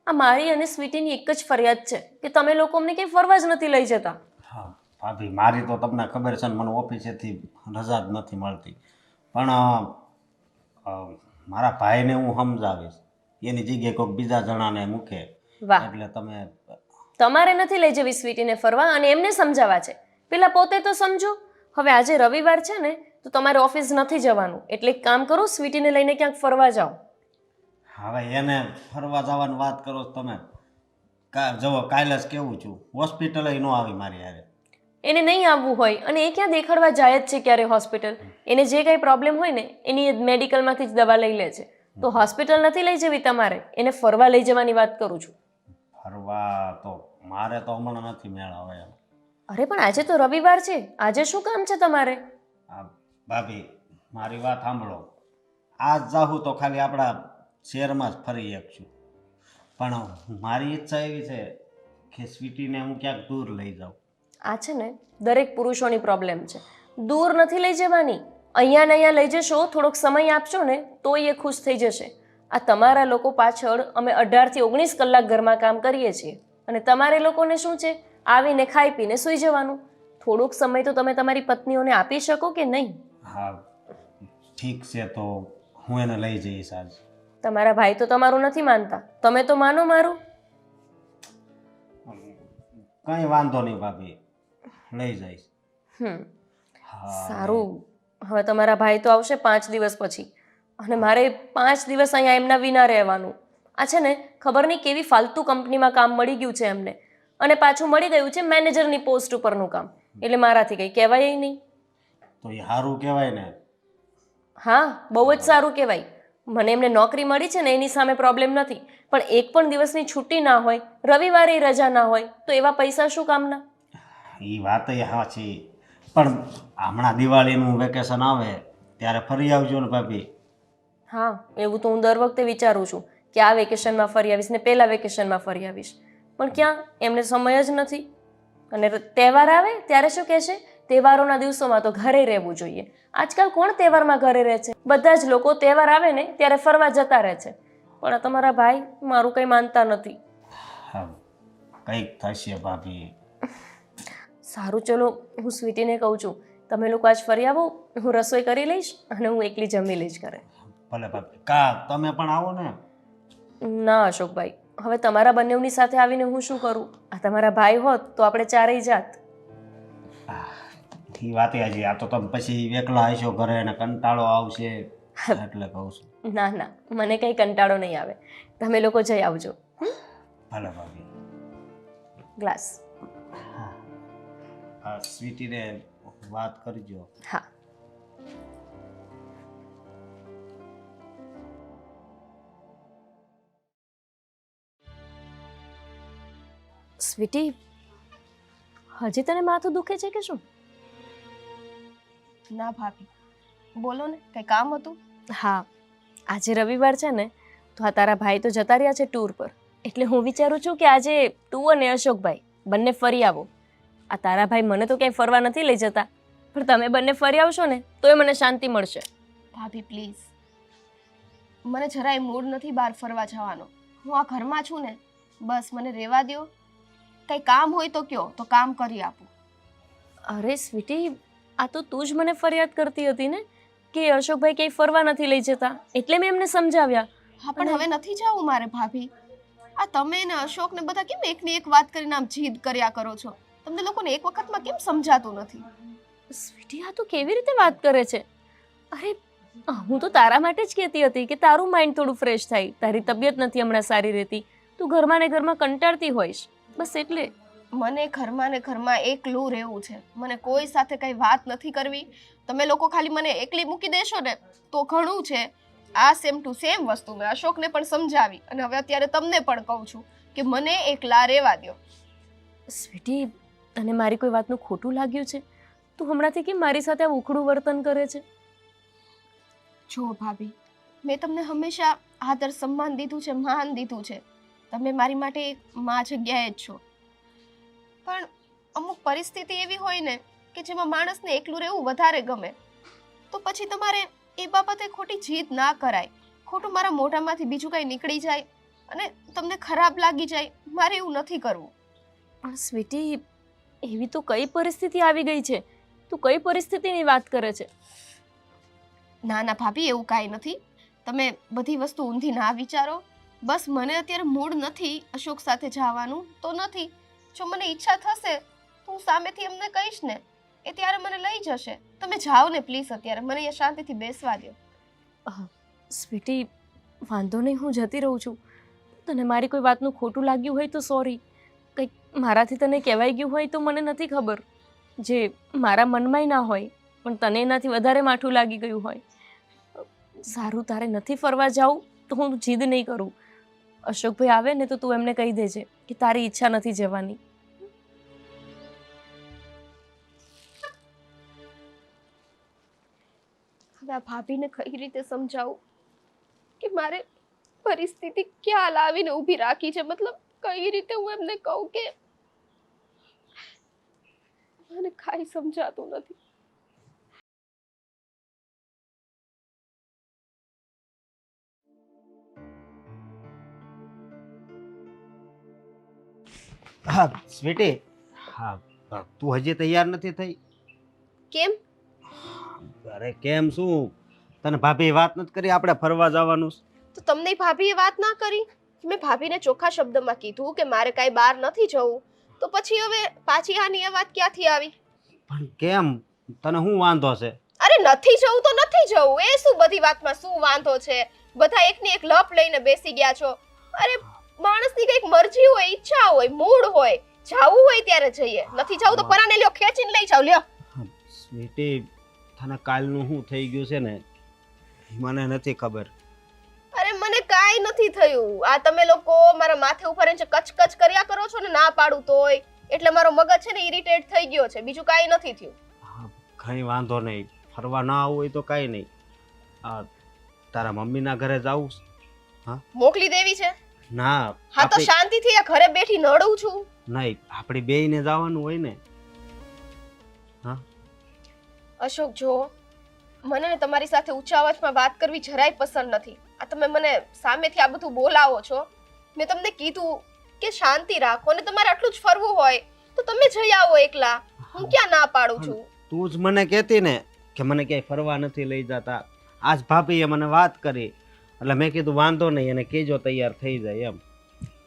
આ મારી અને સ્વીટીની એક જ ફરિયાદ છે કે તમે લોકો અમને ક્યાંય ફરવા જ નથી લઈ જતા. હા ભાભી, મારી તો તમને ખબર છે ને, મને ઓફિસેથી રજા જ નથી મળતી. પણ મારા ભાઈને હું સમજાવીશ, એની જગ્યાએ કોઈક બીજા જણાને મૂકે. વાહ, એટલે તમે તમારે નથી લઈ જવી સ્વીટીને ફરવા અને એમને સમજાવવા છે. પેલા પોતે તો સમજો. હવે આજે રવિવાર છે ને તો તમારે ઓફિસ નથી જવાનું, એટલે એક કામ કરો, સ્વીટીને લઈને ક્યાંક ફરવા જાઓ. હવે એને ફરવા જવાની વાત કરો તમે. જવો કાલે જ કેવું છું, હોસ્પિટલે ન આવી મારી હારે. એને નહીં આવવું હોય અને એ ક્યાં દેખાડવા જાય જ છે ક્યારે હોસ્પિટલ? એને જે કંઈ પ્રોબ્લેમ હોય ને એની મેડિકલમાંથી જ દવા લઈ લે છે. તો હોસ્પિટલ નથી લઈ જવી તમારે, એને ફરવા લઈ જવાની વાત કરું છું. ફરવા તો મારે તો હમણાં નથી મેળ આવે એમ. અરે પણ આજે તો રવિવાર છે, આજે શું કામ છે તમારે? ભાભી મારી વાત સાંભળો. આજ જાઉં તો ખાલી આપણા શહેરમાં જ ફરી શકશું, પણ મારી ઈચ્છા એવી છે કે સ્વીટીને હું ક્યાંક દૂર લઈ જાઉં. આ છે ને દરેક પુરુષોની પ્રોબ્લેમ છે. દૂર નથી લઈ જવાની, અહીંયા ને અહીંયા લઈ જશો, થોડોક સમય આપશો ને તો એ ખુશ થઈ જશે. આ તમારા લોકો પાછળ અમે 18 થી 19 કલાક ઘરમાં કામ કરીએ છીએ અને તમારે લોકોને શું છે, આવીને ખાઈ પીને સૂઈ જવાનું. થોડોક સમય તો તમે તમારી પત્નીઓને આપી શકો કે નહીં? હા ઠીક છે, તો હું એને લઈ જઈશ આજ. તમારા ભાઈ તો તમારું નથી માનતા, તમે તો માનો મારું. કંઈ વાંધો નહીં ભાભી, લઈ જઈશ. હા સારું, હવે તમારા ભાઈ તો આવશે 5 દિવસ પછી અને મારે 5 દિવસ અહીંયા એમના વિના રહેવાનું. આ છે ને ખબર નહીં કેવી ફાલતુ કંપનીમાં કામ મળી ગયું છે એમને, અને પાછું મળી ગયું છે મેનેજરની પોસ્ટ ઉપરનું કામ, એટલે મારાથી કંઈ કહેવાય નહીં. તો એ સારું કહેવાય ને. હા, બહુ જ સારું કહેવાય. મને એમને નોકરી મળી છે ને એની સામે પ્રોબ્લેમ નથી, પણ એક પણ દિવસની છુટ્ટી ના હોય, રવિવારે રજા ના હોય, તો એવા પૈસા શું કામના? એ વાત હા છે, પણ હમણાં દિવાળીનું વેકેશન આવે ત્યારે ફરી આવજો ને ભાભી. હા, એવું તો હું દર વખતે વિચારું છું કે આ વેકેશનમાં ફરી આવીશ ને પેલા વેકેશનમાં ફરી આવીશ, પણ ક્યાં, એમને સમય જ નથી. અને તહેવાર આવે ત્યારે શું કહેશે, તહેવારોના દિવસોમાં તો ઘરે રહેવું જોઈએ. આજકાલ કોણ તહેવારમાં ઘરે રહે છે? બધા જ લોકો તહેવાર આવે ને ત્યારે ફરવા જતા રહે છે. પણ આ તમારા ભાઈ મારું કંઈ માનતા નથી. હા કંઈક થશે ભાભી. સારું, ચલો હું સ્વીટીને કહું છું તમે લોકો આજ ફરી આવો, હું રસોઈ કરી લઈશ અને હું એકલી જમી લઈશ ઘરે. ભલે ભાભી, કા તમે પણ આવો ને. ના અશોકભાઈ, હવે તમારા બંનેવની સાથે આવીને હું શું કરું? આ તમારા ભાઈ હોત તો આપણે ચારેય જાત. એ વાત હજી, આ તો તમે પછી એકલા હશો ઘરે અને કંટાળો આવશે એટલે કહું છું. ના ના, મને કંઈ કંટાળો નહીં આવે, તમે લોકો જઈ આવજો. ભલે ભાભી. ગ્લાસ. હા સ્વીટીને વાત કરજો. હા. સ્વીટી, હજી તને માથું દુખે છે કે શું? ના ભાભી, બોલો ને, કંઈ કામ હતું? હા, આજે રવિવાર છે ને, તો આ તારા ભાઈ તો જતા રહ્યા છે ટૂર પર, એટલે હું વિચારું છું કે આજે તું અને અશોકભાઈ બંને ફરી આવો. આ તારા ભાઈ મને તો ક્યાંય ફરવા નથી લઈ જતા, પણ તમે બંને ફરી આવશો ને તોય મને શાંતિ મળશે. ભાભી પ્લીઝ, મને જરાય મૂડ નથી બહાર ફરવા જવાનો. હું આ ઘરમાં છું ને, બસ મને રહેવા દ્યો. કંઈ કામ હોય તો કયો, તો કામ કરી આપું. અરે સ્વીટી, આ તો તું જ મને ફરિયાદ કરતી હતી ને કે અશોકભાઈ ક્યાંય ફરવા નથી લઈ જતા, એટલે મેં એમને સમજાવ્યા. હા પણ હવે નથી જવું મારે ભાભી. આ તમે ને અશોક ને બધા કેમ એકની એક વાત કરીને આમ જીદ કર્યા કરો છો? તમને લોકોને એક વખતમાં કેમ સમજાતું નથી? સ્વીટી, આ તું કેવી રીતે વાત કરે છે? અરે હું તો તારા માટે જ કહેતી હતી કે તારું માઇન્ડ થોડું ફ્રેશ થાય. તારી તબિયત નથી હમણાં સારી રહેતી, તું ઘરમાં ને ઘરમાં કંટાળતી હોઈશ, બસ એટલે. મને ઘરમાં ને ઘરમાં એકલું રહેવું છે, મને કોઈ સાથે કઈ વાત નથી કરવી. તમે લોકો ખાલી મને એકલી મૂકી દેશો ને તો ઘણું છે. આ સેમ ટુ સેમ વસ્તુ મેં અશોકને પણ સમજાવી અને હવે અત્યારે તમને પણ કહું છું કે મને એકલા રહેવા દ્યો. સ્વીટી, તને મારી કોઈ વાતનું ખોટું લાગ્યું છે? તું હમણાંથી કેમ મારી સાથે આ ઉખડું વર્તન કરે છે? જો ભાભી, મેં તમને હંમેશા આદર સન્માન દીધું છે, માન દીધું છે. તમે મારી માટે એક મા જગ્યાએ જ છો. પણ અમુક પરિસ્થિતિ એવી હોય ને કે જેમાં માણસને એકલું રહેવું વધારે ગમે, તો પછી તમારે એ બાબતે ખોટી જીદ ના કરાય. ખોટું મારા મોઢામાંથી બીજું કંઈ નીકળી જાય અને તમને ખરાબ લાગી જાય, મારે એવું નથી કરવું. પણ સ્વીટી, એવી તો કઈ પરિસ્થિતિ આવી ગઈ છે? તું કઈ પરિસ્થિતિની વાત કરે છે? ના ના ભાભી, એવું કાંઈ નથી. તમે બધી વસ્તુ ઊંધી ના વિચારો. બસ મને અત્યારે મૂડ નથી અશોક સાથે જવાનું તો નથી. જો મને ઈચ્છા થશે તો હું સામેથી એમને કહીશ ને, એ ત્યારે મને લઈ જશે. તમે જાઓ ને પ્લીઝ, અત્યારે મને અહીંયા શાંતિથી બેસવા દો. સ્વીટી, વાંધો નહીં, હું જતી રહું છું. તને મારી કોઈ વાતનું ખોટું લાગ્યું હોય તો સોરી. કંઈક મારાથી તને કહેવાઈ ગયું હોય તો મને નથી ખબર, જે મારા મનમાંય ના હોય પણ તને એનાથી વધારે માઠું લાગી ગયું હોય. સારું, તારે નથી ફરવા જાવું તો હું જીદ નહીં કરું. અશોકભાઈ આવે ને તો તું એમને કહી દેજે કે તારી ઈચ્છા નથી જવાની. હવે આ ભાભીને કઈ રીતે સમજાવું કે મારે પરિસ્થિતિ ક્યાં લાવીને ઊભી રાખી છે? મતલબ કઈ રીતે હું એમને કહું કે મને કાંઈ સમજાતું નથી. હા સ્વીટી, હા તું હજી તૈયાર નથી થઈ? કેમ? અરે કેમ શું, તને ભાભી વાત નથી કરી આપણે ફરવા જવાનું છે? તો તમને ભાભીએ વાત ના કરી? મેં ભાભીને ચોખ્ખા શબ્દમાં કીધું કે મારે કાંઈ બહાર નથી જવું, તો પછી હવે પાછી આની આ વાત ક્યાંથી આવી? પણ કેમ, તને શું વાંધો છે? અરે નથી જવું તો નથી જવું, એ શું બધી વાતમાં શું વાંધો છે? બધા એકની એક લપ લઈને બેસી ગયા છો. અરે માણસની કંઈક મરજી હોય, ઈચ્છા હોય, મૂડ હોય, જાવું હોય ત્યારે જઈએ, નથી જાવું તો પરાને લ્યો, ખેંચીને લઈ જાવ લ્યો. સ્વીટી, તને કાલનું શું થઈ ગયું છે ને મને નથી ખબર. અરે મને કાંઈ નથી થયું, આ તમે લોકો મારા માથે ઉપર છે કચકચ કર્યા કરો છો ને ના પાડું તોય, એટલે મારો મગજ છે ને ઇરિટેટ થઈ ગયો છે, બીજું કાંઈ નથી થયું. હા કંઈ વાંધો નહીં, ફરવા ના આવવું હોય તો કાંઈ નહીં. તારા મમ્મીના ઘરે જાવું છે? મોકલી દેવી છે? ના હા તો શાંતિથી આ ઘરે બેઠી નડું છું. નહીં, આપણે બેયને જવાનું હોય ને. અશોક જો, મને ને તમારી સાથે ઊંચા અવાજમાં વાત કરવી જરાય પસંદ નથી. આ તમે મને સામેથી આ બધું બોલાવો છો. મેં તમને કીધું કે શાંતિ રાખો, ને તમારે આટલું જ ફરવું હોય તો તમે જઈ આવો એકલા, હું ક્યાં ના પાડું છું. તું જ મને કહેતી ને કે મને ક્યાંય ફરવા નથી લઈ જતા. આજ ભાભીએ મને વાત કરી એટલે મેં કીધું વાંધો નહીં, એને કહેજો તૈયાર થઈ જાય એમ.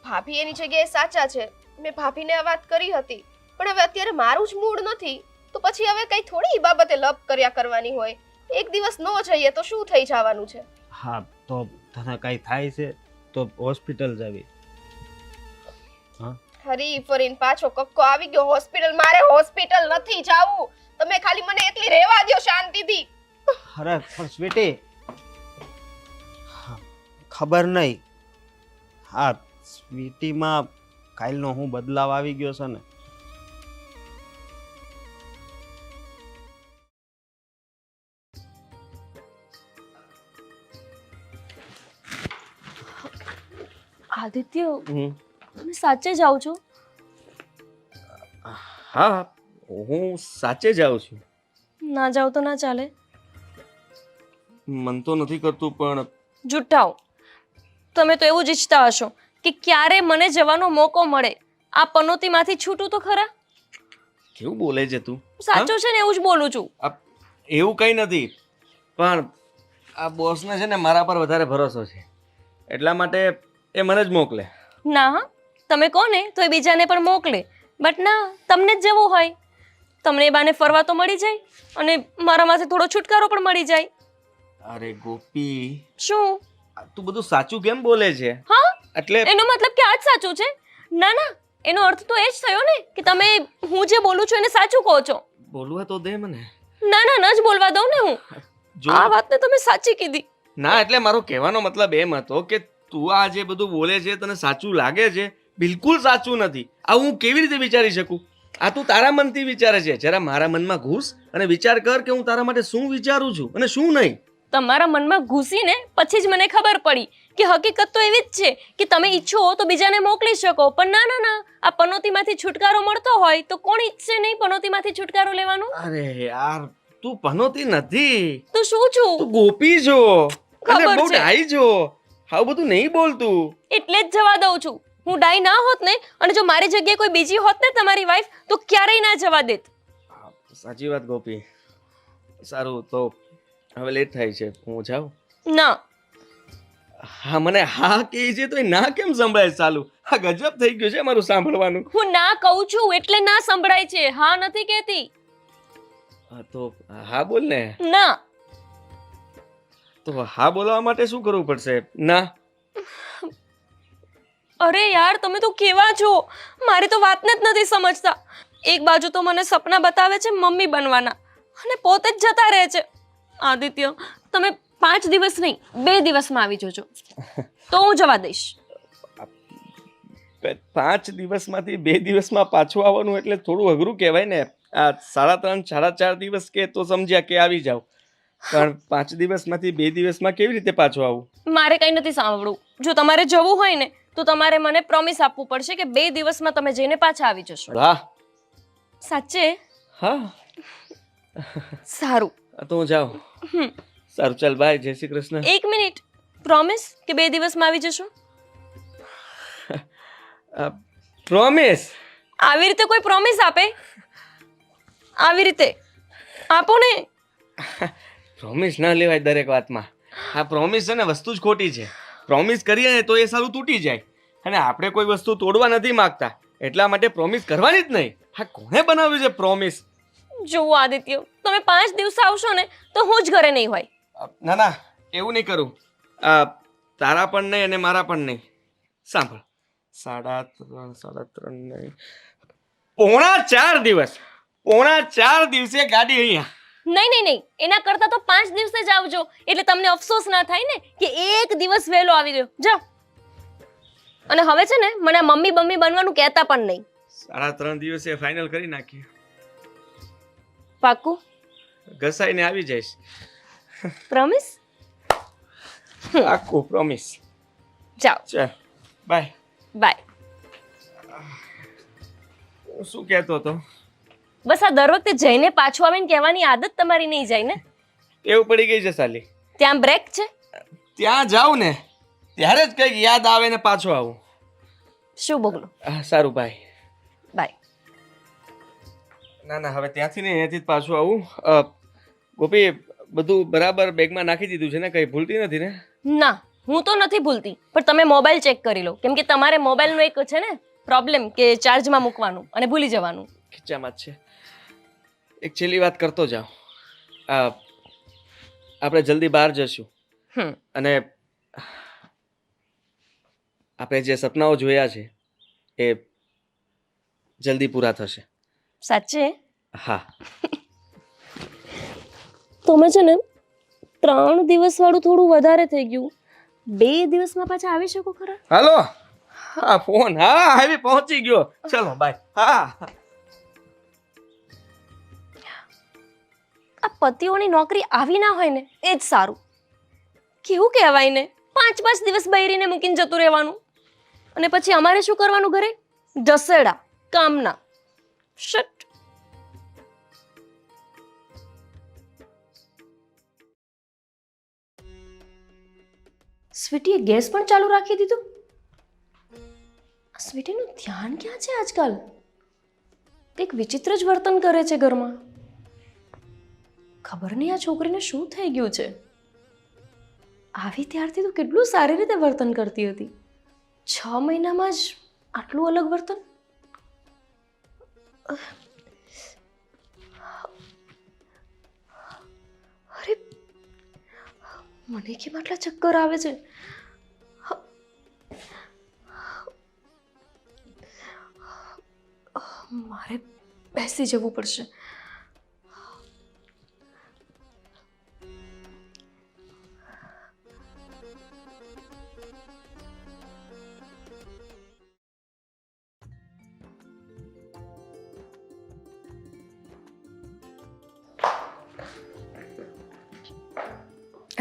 ભાભી એની જગ્યાએ સાચા છે, મેં ભાભીને આ વાત કરી હતી, પણ હવે અત્યારે મારું જ મૂડ નથી, તો પછી હવે કઈ થોડી બાબતે લપ કર્યા કરવાની હોય. એક દિવસ ન જઈએ તો શું થઈ જવાનું છે? હા તો તને કાંઈ થાય છે તો હોસ્પિટલ જવી. હરી ફરીને પાછો કક્કો આવી ગયો હોસ્પિટલ. મારે હોસ્પિટલ નથી જાવું, તમે ખાલી મને એકલી રહેવા દ્યો શાંતિથી. અરે પણ સ્વીટી, ખબર નહીં હા સ્વીટીમાં કાલનો હું બદલાવ આવી ગયો છે ને. આદિત્ય, તમે સાચે જાઓ છો? હા, હું સાચે જ આવું છું. ના જાઓ તો ના ચાલે. મન તો નથી કરતું પણ જુઠ્ઠાઓ, તમે તો એવું જ ઈચ્છતા હશો કે ક્યારે મને જવાનો મોકો મળે. આ પનોતીમાંથી છૂટું તો ખરા. કેવું બોલે છે તું? સાચું છે ને, એવું જ બોલું છું. એવું કંઈ નથી, પણ આ બોસને છે ને મારા પર વધારે ભરોસો છે, એટલા માટે એ મને જ મોકલે. ના હા, તમે કોને તો એ બીજાને પણ મોકલે, બટ ના, તમને જ જવું હોય. તમને એ બાને ફરવા તો મળી જાય અને મારામાંથી થોડો છુટકારો પણ મળી જાય. અરે ગોપી, શું તું બધું સાચું કેમ બોલે છે? હા, એટલે એનો મતલબ કે આ જ સાચું છે? ના ના, એનો અર્થ તો એ જ થયો ને કે તમે હું જે બોલું છું એને સાચું કહો છો. બોલવા તો દે મને. ના ના, ન જ બોલવા દઉં ને હું. આ વાતને તમે સાચી કીધી. ના, એટલે મારો કહેવાનો મતલબ એમ હતો કે તું આ જે બધું બોલે છે તને સાચું લાગે છે? બિલકુલ સાચું નથી. આ હું કેવી રીતે વિચારી શકું? આ તું તારા મનથી વિચારે છે. જરા મારા મનમાં ઘૂસ અને વિચાર કર કે હું તારા માટે શું વિચારું છું અને શું નહીં. તમારા મનમાં ઘૂસીને પછી જ મને ખબર પડી કે હકીકત તો એવી જ છે કે તમે ઈચ્છો તો બીજાને મોકલી શકો, પણ ના ના ના, આ પનોતીમાંથી છુટકારો મળતો હોય તો કોણ ઈચ્છે નહીં પનોતીમાંથી છુટકારો લેવાનો? અરે યાર, તું પનોતી નથી, તો શું છું? તું ગોપી છો અને ખબર બહુ છે. ડાઈ છો. આવું બધું નહીં બોલતું. એટલે જ જવા દઉં છું. હું ડાઈ ના હોત ને, અને જો મારી જગ્યાએ કોઈ બીજી હોત ને તમારી વાઈફ, તો ક્યારેય ના જવા દેત. સાચી વાત ગોપી. સારું, તો હવે લેટ થાય છે, હું જાઉં? ના. હા, મને હા કહે છે તો એ ના કેમ સંભળાય? ચાલુ આ ગજબ થઈ ગયું છે મારું સાંભળવાનું. હું ના કહું છું એટલે ના સંભળાય છે, હા નથી કહેતી. હા તો હા બોલ ને. ના. તો હા બોલવા માટે શું કરવું પડશે? ના. અરે યાર, તમે તો કેવા છો, મારી તો વાતને જ નથી સમજતા. એક બાજુ તો મને સપના બતાવે છે મમ્મી બનવાના અને પોતે જ જતા રહે છે. આદિત્ય, તમે 5 દિવસ નહીં 2 દિવસમાં આવી જજો તો હું જવા દઈશ. 5 દિવસમાંથી 2 દિવસમાં પાછું આવવાનું એટલે થોડું અઘરું કહેવાય ને. આ 3.5 4.5 દિવસ કે તો સમજ્યા કે આવી જાવ, પણ 5 દિવસમાંથી 2 દિવસમાં કેવી રીતે પાછું આવું? મારે કંઈ નથી સાંભળવું. જો તમારે જવું હોય ને તો તમારે મને પ્રોમિસ આપવું પડશે કે 2 દિવસમાં તમે જઈને પાછા આવી જશો. વાહ. સાચે? હા. સારું, તો હું જાઉં. સારું, ચાલ બાય, જય શ્રી કૃષ્ણ. 1 મિનિટ, પ્રોમિસ કે 2 દિવસમાં આવી જશો? પ્રોમિસ. આવી રીતે કોઈ પ્રોમિસ આપે? આવી રીતે આપો ને. પ્રોમિસ ના લેવાય દરેક વાતમાં. આ પ્રોમિસ છે ને વસ્તુ જ ખોટી છે. પ્રોમિસ કરીએ ને તો એ સારું તૂટી જાય, અને આપણે કોઈ વસ્તુ તોડવા નથી માંગતા, એટલા માટે પ્રોમિસ કરવાની જ નહીં. હા, કોણે બનાવ્યું છે પ્રોમિસ? જુઓ આદિત્ય, તમે 5 દિવસ આવશો ને તો હું જ ઘરે નહીં હોય. ના ના, એવું નહીં કરું. તારા પણ નહીં અને મારા પણ નહીં. સાંભળ, 3:30 નહીં, 3:45 દિવસ, 3:45 દિવસે ગાડી અહીંયા. નહીં નહીં નહીં, એના કરતાં તો 5 દિવસે જ આવજો, એટલે તમને અફસોસ ના થાય ને કે એક દિવસ વહેલો આવી ગયો. જાઓ. અને હવે છે ને મને મમ્મી બનવાનું કહેતા પણ નહીં. 3.5 દિવસે ફાઇનલ કરી નાખીએ. પાક્કું? ઘસાઈને આવી જઈશ. પ્રોમિસ? પાક્કું પ્રોમિસ. જાઓ. ચાલ, બાય. બાય. હું શું કહેતો હતો? બસ આ દર વખતે જઈને પાછું આવીને કહેવાની આદત તમારી નહીં જાય ને. એવું પડી ગઈ છે સાલી. ત્યાં બ્રેક છે? ત્યાં જાઉં ને ત્યારે જ કંઈક યાદ આવે ને પાછો આવું. શું બોલું? સારું બાય. બાય. ના ના, હવે ત્યાંથી ને અહીંયાથી જ પાછું આવું. ગોપી, બધું બરાબર બેગમાં નાખી દીધું છે ને? કંઈ ભૂલતી નથી ને? ના, હું તો નથી ભૂલતી, પણ તમે મોબાઈલ ચેક કરી લો, કેમ કે તમારે મોબાઈલનો એક છે ને પ્રોબ્લેમ કે ચાર્જમાં મૂકવાનું અને ભૂલી જવાનું. ખીચામાં જ છે. એક છેલ્લી વાત કરતો જાઉં. આપણે જલ્દી બહાર જશું, અને આપણે જે સપનાઓ જોયા છે એ જલ્દી પૂરા થશે. સાચે? હા. તમે છે ને 3 દિવસ વાળું થોડું વધારે થઈ ગયું. 2 દિવસમાં પાછા આવી શકો ખરા? હાલો. હા, ફોન. હા, આવી પહોંચી ગયો. ચલો બાય. હા. આ પતિઓની નોકરી આવી ના હોય ને એ જ સારું. કેવું કહેવાય ને, 5 દિવસ બૈરીને મૂકીને જતું રહેવાનું, અને પછી અમારે શું કરવાનું ઘરે? જસેડા કામના. શટ. સ્વીટીએ ગેસ પણ ચાલુ રાખી દીધું. સ્વીટીનું ધ્યાન ક્યાં છે આજકાલ? એક વિચિત્ર જ વર્તન કરે છે ઘરમાં. ખબર નહીં આ છોકરીને શું થઈ ગયું છે. આવી ત્યારથી તો કેટલું સારી રીતે વર્તન કરતી હતી. 6 મહિનામાં જ આટલું અલગ વર્તન. અરે, મને કેમ આટલા ચક્કર આવે છે? મારે બેસી જવું પડશે.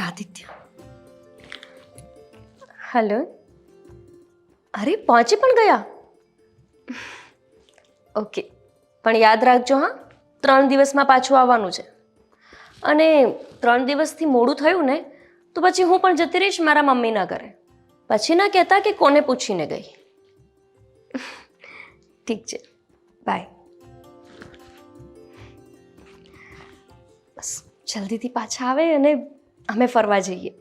આદિત્ય. હેલો. અરે, પહોંચી પણ ગયા? ઓકે, પણ યાદ રાખજો હા, 3 દિવસમાં પાછું આવવાનું છે. અને 3 દિવસથી મોડું થયું ને તો પછી હું પણ જતી રહીશ મારા મમ્મીના ઘરે. પછી ના કહેતા કે કોને પૂછીને ગઈ. ઠીક છે, બાય. બસ જલ્દીથી પાછા આવે અને અમે ફરવા જઈએ.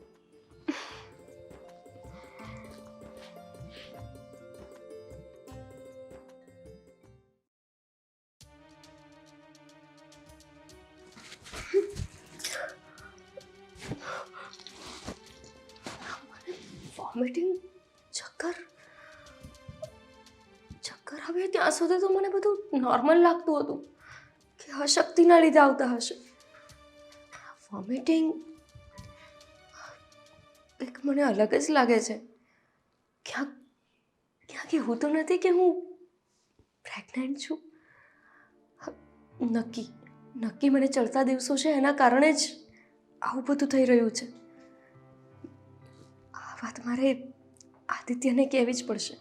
વોમિટિંગ, ચક્કર આવે ત્યાં સુધી તો મને બધું નોર્મલ લાગતું હતું કે અશક્તિના લીધે આવતા હશે. વોમિટિંગ એક મને અલગ જ લાગે છે. ક્યાંક એવું તો નથી કે હું પ્રેગ્નન્ટ છું? નક્કી મને ચડતા દિવસો છે એના કારણે જ આવું બધું થઈ રહ્યું છે. આ વાત મારે આદિત્યને કહેવી જ પડશે.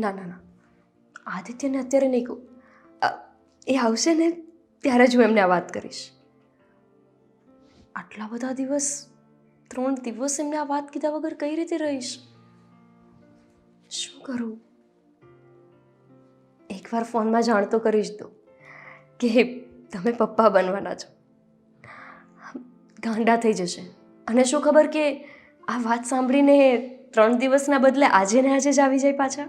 ના, આદિત્યને અત્યારે નહીં કહું. એ આવશે ને ત્યારે જ હું એમને આ વાત કરીશ. આટલા બધા દિવસ, 3 દિવસ એમને આ વાત કીધા વગર કઈ રીતે રહીશ? શું કરું? એકવાર ફોનમાં જાણ તો કરી જ દો કે તમે પપ્પા બનવાના છો. ગાંડા થઈ જશે. અને શું ખબર કે આ વાત સાંભળીને 3 દિવસના બદલે આજે ને આજે જ આવી જાય પાછા.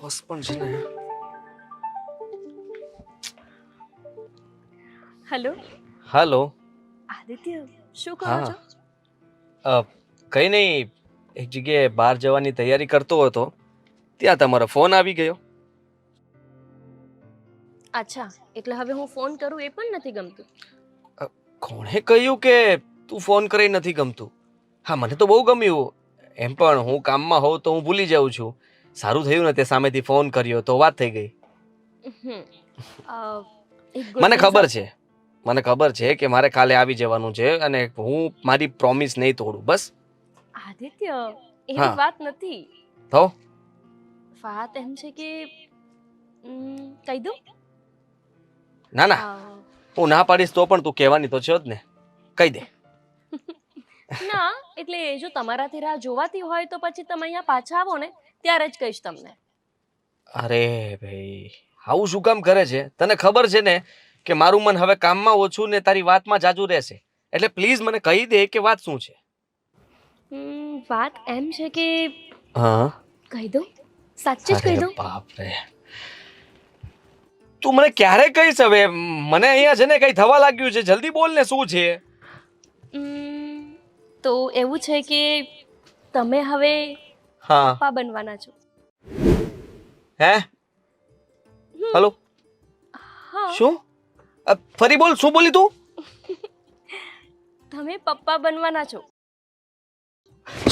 બોસ પણ છે ને. હેલો હાલો. આદિત્ય, શું કરો હા. છો? કંઈ નહીં, એક જગ્યાએ બહાર જવાની તૈયારી કરતો હતો, ત્યાં તમારો ફોન આવી ગયો. અચ્છા, એટલે હવે હું ફોન કરું એ પણ નથી ગમતું. કોણે કહ્યું કે તું ફોન કરી નથી ગમતું? હા, મને તો બહુ ગમ્યું. એમ પણ હું કામમાં હોઉં તો હું ભૂલી જાઉં છું. સારું થયું ને તે સામેથી ફોન કર્યો તો વાત થઈ ગઈ. હમ. એક good મને news ખબર છે, મને ખબર છે કે મારે કાલે આવી જવાનું છે અને હું મારી પ્રોમિસ નહીં તોડું. બસ. આદિત્ય, એવી હા. વાત નથી. તો વાત એમ છે કે કહી દઉં? ના ના, હું ના પાડીશ તો પણ તું કહેવાની તો છે જ ને. કહી દે. ના, એટલે જો તમારાથી રાહ જોવાતી હોય તો પછી તમે અહીંયા પાછા આવો ને ત્યારે જ કહીશ તમને. અરે ભાઈ, આવું શું કામ કરે છે? તને ખબર છે ને કે મારું મન હવે કામમાં ઓછું ને તારી વાતમાં જાજુ રહેશે. એટલે પ્લીઝ મને કહી દે કે વાત શું છે. વાત એમ છે કે હા. કહી દઉં? સાચે જ કહી દઉં? બાપ રે, તું મને ક્યારે કહીશ હવે? મને અહીંયા છે ને કઈ થવા લાગ્યું છે. જલ્દી બોલ ને, શું છે? તો એવું છે કે તમે હવે હા. પપ્પા બનવાના છો. હે? હલો? હા, શું? ફરી બોલ, શું બોલી તું? તમે પપ્પા બનવાના છો.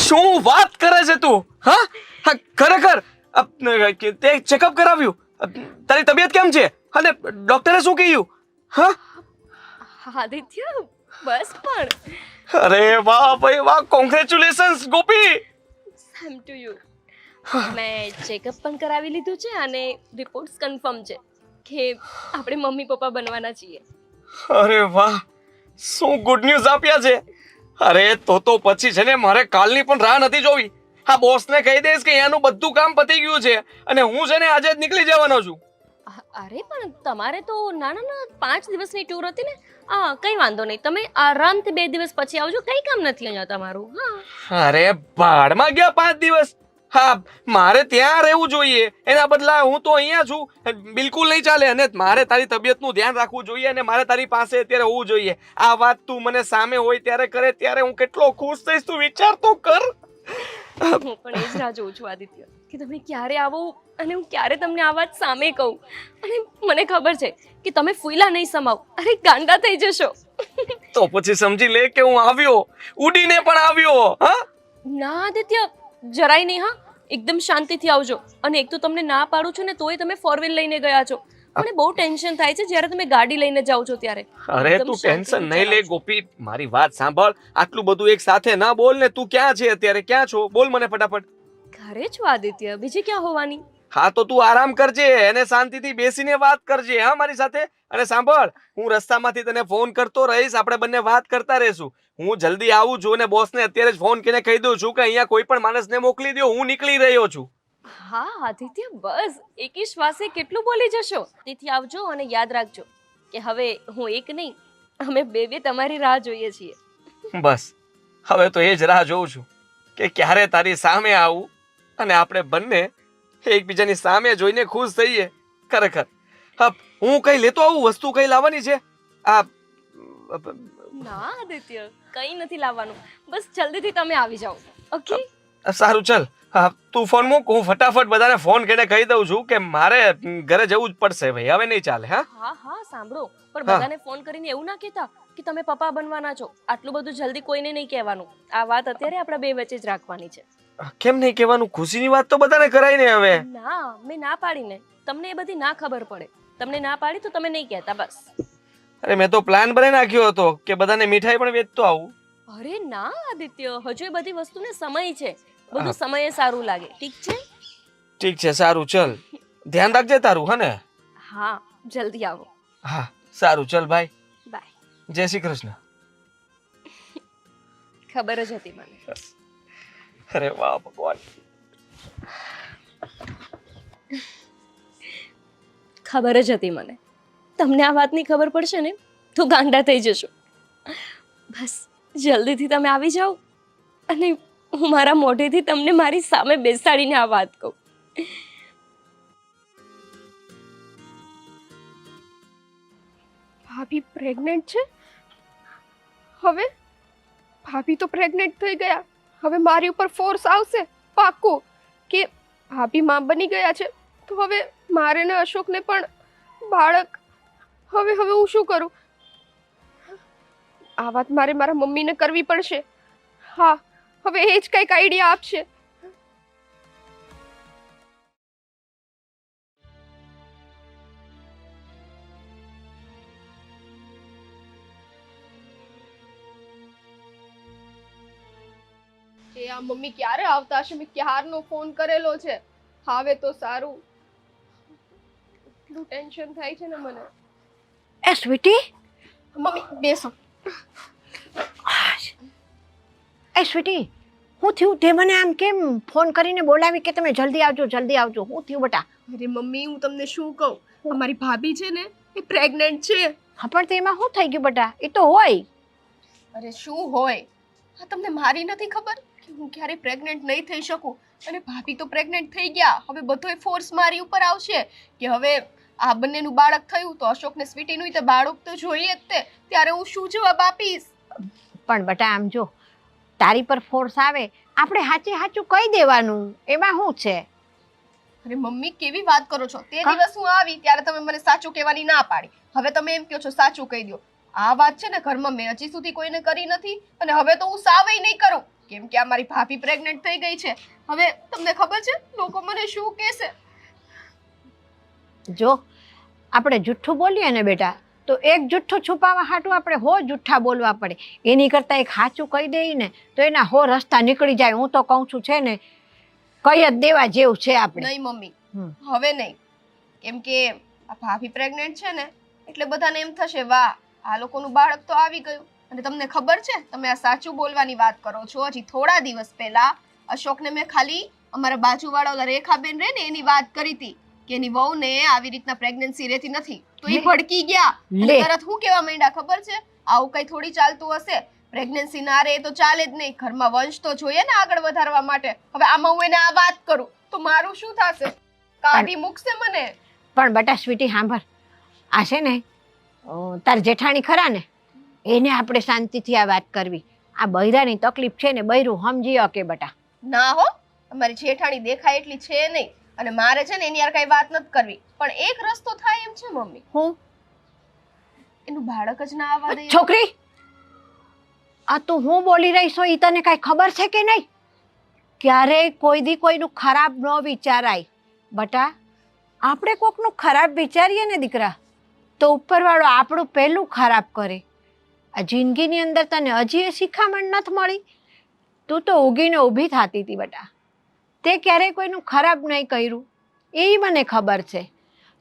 શું વાત કરે છે તું? હા હા, ખરેખર? તે ચેકઅપ કરાવ્યું? તારી તબિયત કેમ છે? અને ડોક્ટરે શું કહ્યું? હા. આદિત્ય, બસ પણ. અરે વાહ ભાઈ વાહ, congratulations Gopi. Same to you. મેં ચેકઅપ પણ કરાવી લીધું છે અને રિપોર્ટ્સ કન્ફર્મ છે કે આપણે મમ્મી પપ્પા બનવાના છીએ. અરે વાહ, શું ગુડ ન્યૂઝ આપ્યા છે. અરે તો પછી છે ને મારે કાલની પણ રાહ નથી જોવી. હા, બોસને કહી દઈશ કે અહીંયાનું બધું કામ પતી ગયું છે અને હું છે ને આજે જ નીકળી જવાનો છું. અરે પણ તમારે તો ના 5 દિવસની ટૂર હતી ને. કંઈ વાંધો નહીં, તમે આરામથી 2 દિવસ પછી આવજો. કંઈ કામ નથી અહીંયા તમારું. હા. અરે ભાડમાં ગયા 5 દિવસ. હા, મારે ત્યાં રહેવું જોઈએ, એના બદલા હું તો અહીંયા છું. બિલકુલ નહીં ચાલે. અને મારે તારી તબિયતનું ધ્યાન રાખવું જોઈએ અને મારે તારી પાસે અત્યારે હોવું જોઈએ. આ વાત તું મને સામે હોય ત્યારે કરે ત્યારે હું કેટલો ખુશ થઈશ, તું વિચાર તો કર. હું પણ એ જ રાહ જોઉં છું આદિત્ય, કે તમે ક્યારે આવો અને હું ક્યારે તમને આ વાત સામે કહું. અને મને ખબર છે કે તમે ફૂલા નહીં સમાવ. અરે ગાંડા થઈ જશો. તો પછી સમજી લે કે હું આવ્યો, ઉડીને પણ આવ્યો. હા. ના આદિત્ય, જરાય નહીં. હા, એકદમ શાંતિથી આવજો. અને એક તો તમને ના પાડું છું ને તોય તમે 4 વ્હીલ લઈને ગયા છો. મને બહુ ટેન્શન થાય છે જ્યારે તમે ગાડી લઈને જાઓ છો ત્યારે. અરે એકદમ તું શાંતિથી ટેન્શન નહીં લે ચલાવજો. ગોપી, મારી વાત સાંભળ. આટલું બધું એક સાથે ના બોલ ને. તું ક્યાં છે અત્યારે? ક્યાં છો? બોલ મને ફટાફટ. ઘરે છો આદિત્ય, બીજી ક્યાં હોવાની? હા, તો તું આરામ કરજે અને શાંતિથી બેસીને વાત કરજે. હા, મારી સાથે. અને સાંભળ, હું રસ્તામાંથી તને ફોન કરતો રહીશ. આપણે બંને વાત કરતા રહીશું. હું જલ્દી આવું છું અને બોસને અત્યારે જ ફોન કરીને કહી દઉં છું કે અહીંયા કોઈ પણ માણસને મોકલી દો, હું નીકળી રહ્યો છું. હા આદિત્ય, બસ એક જ શ્વાસે કેટલું બોલી જશો. તેથી આવજો અને યાદ રાખજો કે હવે હું એક નહીં, અમે બે તમારી રાહ જોઈએ છીએ. બસ, હવે તો એ જ રાહ જોઉં છું કે ક્યારે તારી સામે આવું અને આપણે બંને એકબીજાની સામે જોઈને ખુશ થઈએ. ખરેખર. હા, હું કઈ લેતો આવું? વસ્તુ કઈ લાવવાની છે? ના આદિત્ય, કંઈ નથી લાવવાનું. બસ જલ્દીથી તમે આવી જાઓ. ઓકે? સારું, ચલ. હા, તું ફોન મૂક. હું ફટાફટ બધાને ફોન કરીને કહી દઉં છું કે મારે ઘરે જવું જ પડશે ભાઈ, હવે નહીં ચાલે. હા હા, સાંભળો, પણ હા. બધાને ફોન કરીને એવું ના કહેતા કે તમે પપ્પા બનવાના છો. આટલું બધું જલ્દી કોઈને નહીં કહેવાનું. આ વાત અત્યારે આપણા બે વચ્ચે જ રાખવાની છે. કેમ નહીં કહેવાનું? ખુશીની વાત તો બધાને કરાય ને હવે. ના, મેં ના પાડીને. તમને એ બધી ના ખબર પડે. તમને ના પાડી તો તમે નહીં કહેતા, બસ. અરે મેં તો પ્લાન બનાવી નાખ્યો હતો કે બધાને મીઠાઈ પણ વેચતો આવું. અરે ના આદિત્ય, હજુ એ બધી વસ્તુને સમય છે. બધું સમયે સારું લાગે. ઠીક છે? ઠીક છે, સારું, ચલ. ધ્યાન રાખજે તારું. હા ને? હા, જલ્દી આવો. હા, સારું ચલ ભાઈ, બાય. જય શ્રી કૃષ્ણ. ખબર જ હતી મને. અરે વાહ ભગવાન. ખબર જ હતી મને તમને આ વાતની ખબર પડશે ને તો ગાંડા થઈ જશો. બસ જલ્દીથી તમે આવી જાઓ અને હું મારા મોઢેથી તમને મારી સામે બેસાડીને આ વાત કહું. ભાભી પ્રેગ્નેન્ટ છે? હવે ભાભી તો પ્રેગ્નેન્ટ થઈ ગયા, હવે મારી ઉપર ફોર્સ આવશે પાક્કું કે ભાભી માં બની ગયા છે તો હવે મારે ને અશોકને પણ બાળક. હવે હું શું કરું? આ વાત મારે મારા મમ્મીને કરવી પડશે. હા, હવે એ જ કંઈક આઈડિયા આપશે. એ આ મમ્મી ક્યારે આવતા હશે? મેં ક્યારનો ફોન કરેલો છે. આવે તો સારું. એટલું ટેન્શન થાય છે ને મને. એ સ્વીટી, મમ્મી બેસો. એ સ્વીટી, હું થયું? તે મને આમ કેમ ફોન કરીને બોલાવી કે તમે જલ્દી આવજો, જલ્દી આવજો? હું થયું બેટા? અરે મમ્મી, હું તમને શું કહું, અમારી ભાભી છે ને એ પ્રેગ્નેન્ટ છે. હા, પણ તેમાં શું થઈ ગયું બેટા? એ તો હોય. અરે શું હોય, આ તમને મારી નથી ખબર કે હું ક્યારે પ્રેગ્નેન્ટ નહીં થઈ શકું? અને ભાભી તો પ્રેગ્નેન્ટ થઈ ગયા. હવે બધોય ફોર્સ મારી ઉપર આવશે કે હવે આ બંનેનું બાળક થયું તો અશોકને સ્વીટીનું તો બાળક તો જોઈએ જ તે. ત્યારે હું શું જવાબ આપીશ? પણ બેટા આમ જો, તારી પર ફોર્સ આવે, આપણે સાચે સાચું કહી દેવાનું, એમાં શું છે? અરે મમ્મી, કેવી વાત કરો છો? તે દિવસ હું આવી ત્યારે તમે મને સાચું કહેવાની ના પાડી. હવે તમે એમ કહો છો સાચું કહી દો. આ વાત છે ને ઘરમાં મેં હજી સુધી કોઈને કરી નથી અને હવે તો હું સાવય નહીં કરું, કેમ કે આ મારી ભાભી પ્રેગ્નેન્ટ થઈ ગઈ છે. હવે તમને ખબર છે લોકો મને શું કહેશે? જો આપણે જુઠ્ઠું બોલીએ ને બેટા, તો એક જુઠ્ઠું છુપાવવા હાટું આપણે હો જુઠ્ઠા બોલવા પડે. એની કરતાં એક સાચું કહી દઈએ ને તો એના હો રસ્તા નીકળી જાય. હું તો કહું છું છે ને, કહી જ દેવા જેવું છે આપણે. નહીં મમ્મી, હવે નહીં. કેમ કે આ ભાભી પ્રેગ્નેન્ટ છે ને એટલે બધાને એમ થશે વાહ, આ લોકોનું બાળક તો આવી ગયું. અને તમને ખબર છે, તમે આ સાચું બોલવાની વાત કરો છો. હજી થોડા દિવસ પહેલા અશોકને મેં ખાલી અમારા બાજુવાળા ઓલા રેખાબેન રહે ને એની વાત કરી હતી કે એની વહુને આવી રીતના પ્રેગ્નન્સી રહેતી નથી, તો એ ભડકી ગયા. અને તરત હું કહેવા માંડ્યા ખબર છે, આવું કઈ થોડી ચાલતું હશે, પ્રેગ્નન્સી ના રહે તો ચાલે જ નહીં, ઘરમાં વંશ તો જોઈએ ને આગળ વધારવા માટે. હવે આમાં હું એને આ વાત કરું તો મારું શું થશે? કાઢી મૂકશે મને. પણ બેટા સ્વીટી સાંભળ, આ છે ને તાર જેઠાણી ખરા ને, એને આપણે શાંતિથી આ વાત કરવી. આ બૈરાની તકલીફ છે ને, બૈરું સમજી શકે બેટા. ના હો, અમારી જેઠાણી દેખાય એટલી છે નહીં અને મારે છે ને એની યાર કઈ વાત નથી કરવી. પણ એક રસ્તો થાય એમ છે મમ્મી. હું એનું બાળક જ ના આવવા દે. છોકરી, આ તું હું બોલી રહી છો એ તને કઈ ખબર છે કે નહીં? ક્યારેય કોઈ દી કોઈનું ખરાબ ન વિચારાય બટા. આપણે કોકનું ખરાબ વિચારીએ ને દીકરા, તો ઉપરવાળો આપણું પહેલું ખરાબ કરે. આ જિંદગીની અંદર તને હજી એ શિખામણ નથી મળી? તું તો ઊગીને ઊભી થતી હતી બેટા. તે ક્યારેય કોઈનું ખરાબ નહીં કર્યું એ મને ખબર છે.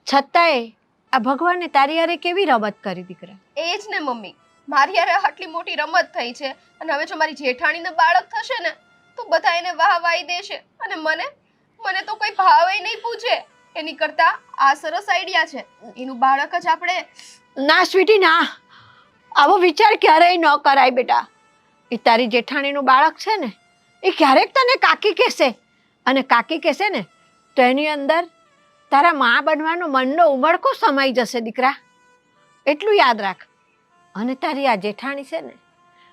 છતાંય આ ભગવાને તારી હારે કેવી રમત કરી દીકરા. એ જ ને મમ્મી, મારી યારે આટલી મોટી રમત થઈ છે અને હવે જો મારી જેઠાણીને બાળક થશે ને તો બધા એને વાહ વાઈ દેશે અને મને તો કોઈ ભાવે નહીં પૂછે. એની કરતા આ સરસ આઈડિયા છે, એનું બાળક જ આપણે. ના સ્વીટી ના, આવો વિચાર ક્યારેય ન કરાય બેટા. એ તારી જેઠાણીનું બાળક છે ને, એ ક્યારેક તને કાકી કહેશે અને કાકી કહેશે ને તો એની અંદર તારા માં બનવાનો મનનો ઉમળકો સમાઈ જશે દીકરા. એટલું યાદ રાખ. અને તારી આ જેઠાણી છે ને,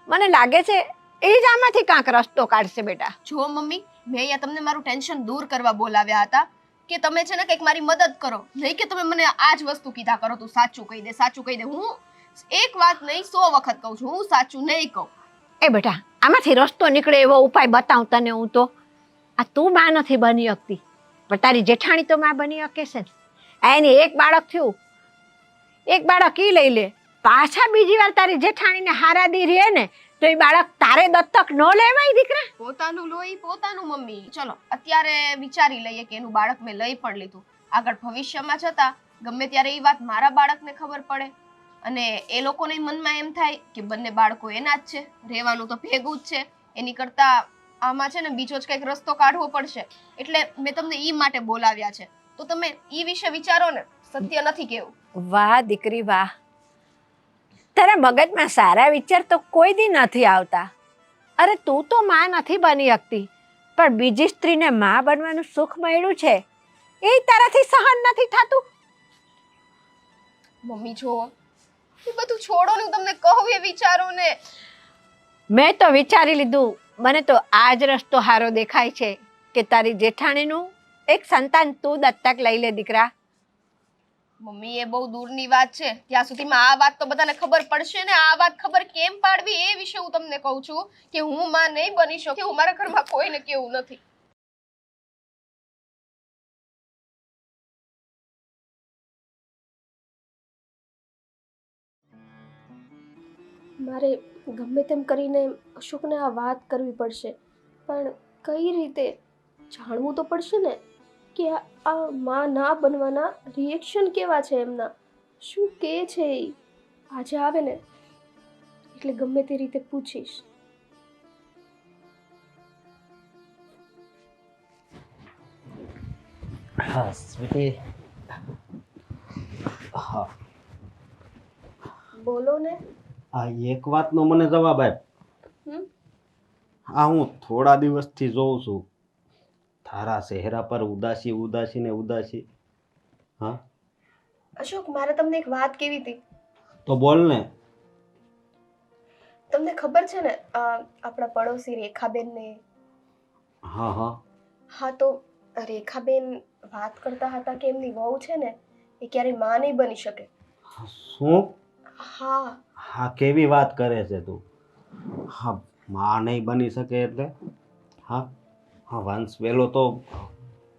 મને લાગે છે એ જ આમાંથી કાંક રસ્તો કાઢશે બેટા. જો મમ્મી, મેં અહીંયા તમને મારું ટેન્શન દૂર કરવા બોલાવ્યા હતા કે તમે છે ને કંઈક મારી મદદ કરો, નહીં કે તમે મને આ જ વસ્તુ કીધા કરો તું સાચું કહી દે, સાચું કહી દે. હું એક વાત નહીં 100 વખત કહું છું, હું સાચું નહીં કહું. એ બેટા, આમાંથી રસ્તો નીકળે એવો ઉપાય બતાવું તને હું તો. આ તું માં નથી બની શકતી, પણ તારી જેઠાણી તો માં બની શકે છે ને. એની એક બાળક થયું, એક બાળક ઈ લઈ લે, પાછા બીજી વાર તારી જેઠાણીને હારાદી રહે ને તો એ બાળક તારે દત્તક ન લેવાય દીકરા. પોતાનું લોહી પોતાનું મમ્મી. ચલો અત્યારે વિચારી લઈએ કે એનું બાળક મેં લઈ પણ લીધું, આગળ ભવિષ્યમાં જતા ગમે ત્યારે એ વાત મારા બાળકને ખબર પડે અને એ લોકોને મનમાં એમ થાય કે બંને બાળકો એના જ છે, રહેવાનું તો ભેગું જ છે, એની કરતા આમાં છે ને બીજો જ કંઈક રસ્તો કાઢવો પડશે. એટલે મેં તમને ઈ માટે બોલાવ્યા છે. તો તમે ઈ વિશે વિચારો ને, સત્ય નથી કેવું. વાહ દીકરી વાહ, તારા મગજમાં સારા વિચાર તો કોઈ દી નથી આવતા. અરે તું તો માં નથી બની શકતી, પણ બીજી સ્ત્રીને માં બનવાનું સુખ મળ્યું છે એ તારાથી સહન નથી થતું. મમ્મી જો એ બધું છોડો ને, હું તમને કહું એ વિચારો ને. મેં તો વિચારી લીધું. મને તો આ જ રસ્તો હારો દેખાય છે કે તારી જેઠાણીનું એક સંતાન તું દત્તક લઈ લે દીકરા. મમ્મી એ બહુ દૂરની વાત છે. ત્યાં સુધીમાં આ વાત તો બધાને ખબર પડશે ને. આ વાત ખબર કેમ પાડવી એ વિશે હું તમને કહું છું કે હું માં નહીં બની શકું. હું મારા ઘરમાં કોઈને કેવું નથી. મારે ગમે તેમ કરીને અશોકને આ વાત કરવી પડશે, પણ કઈ રીતે જાણવું તો પડશે ને કે આ માં ના બનવાના રિએક્શન કેવા છે એમના, શું કે છે એ. આજે આવે ને એટલે ગમે તે રીતે પૂછીશ. હા સ્વીટી. હા બોલો ને. આ એક વાતનો મને જવાબ આપ. હમ આ હું થોડા દિવસથી જોઉં છું તારા ચહેરા પર ઉદાસી ઉદાસી ને ઉદાસી. હા અશોક, મારે તમને એક વાત કેવી હતી. તો બોલ ને. તમને ખબર છે ને આપણા પડોશી રેખાબેન ને? હા હા હા, તો રેખાબેન વાત કરતા હતા કે એમની વહુ છે ને એ ક્યારેય માં નહીં બની શકે. શું? હા, હા કેવી વાત કરે છે તું? હા માં નહીં બની શકે એટલે? હા હા વંશ વેલો તો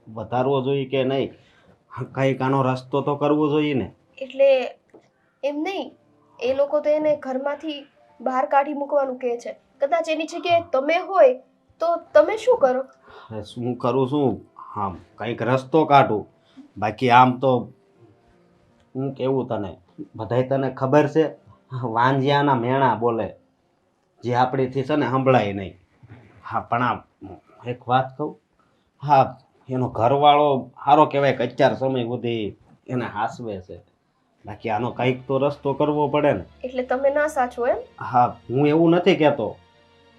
વધારવો જોઈએ કે નહીં? કંઈક આનો રસ્તો તો કરવો જોઈએ ને. એટલે એમ નહીં, એ લોકો તો એને ઘરમાંથી બહાર કાઢી મૂકવાનું કહે છે. કદાચ એની જગ્યાએ તમે હોય તો તમે શું કરો? અરે શું કરું છું? હા કંઈક રસ્તો કાઢું. બાકી આમ તો હું કેવું તને, બધાય તને ખબર છે વાંજિયાના મેણા બોલે જે આપણીથી છે ને સંભળાય નહીં. હા પણ આ એક વાત કહું, હા એનો ઘરવાળો સારો કહેવાય કે અત્યાર સમય સુધી એને હાસવે છે. બાકી આનો કંઈક તો રસ્તો કરવો પડે ને. એટલે તમે ના સાચો એમ? હા હું એવું નથી કહેતો,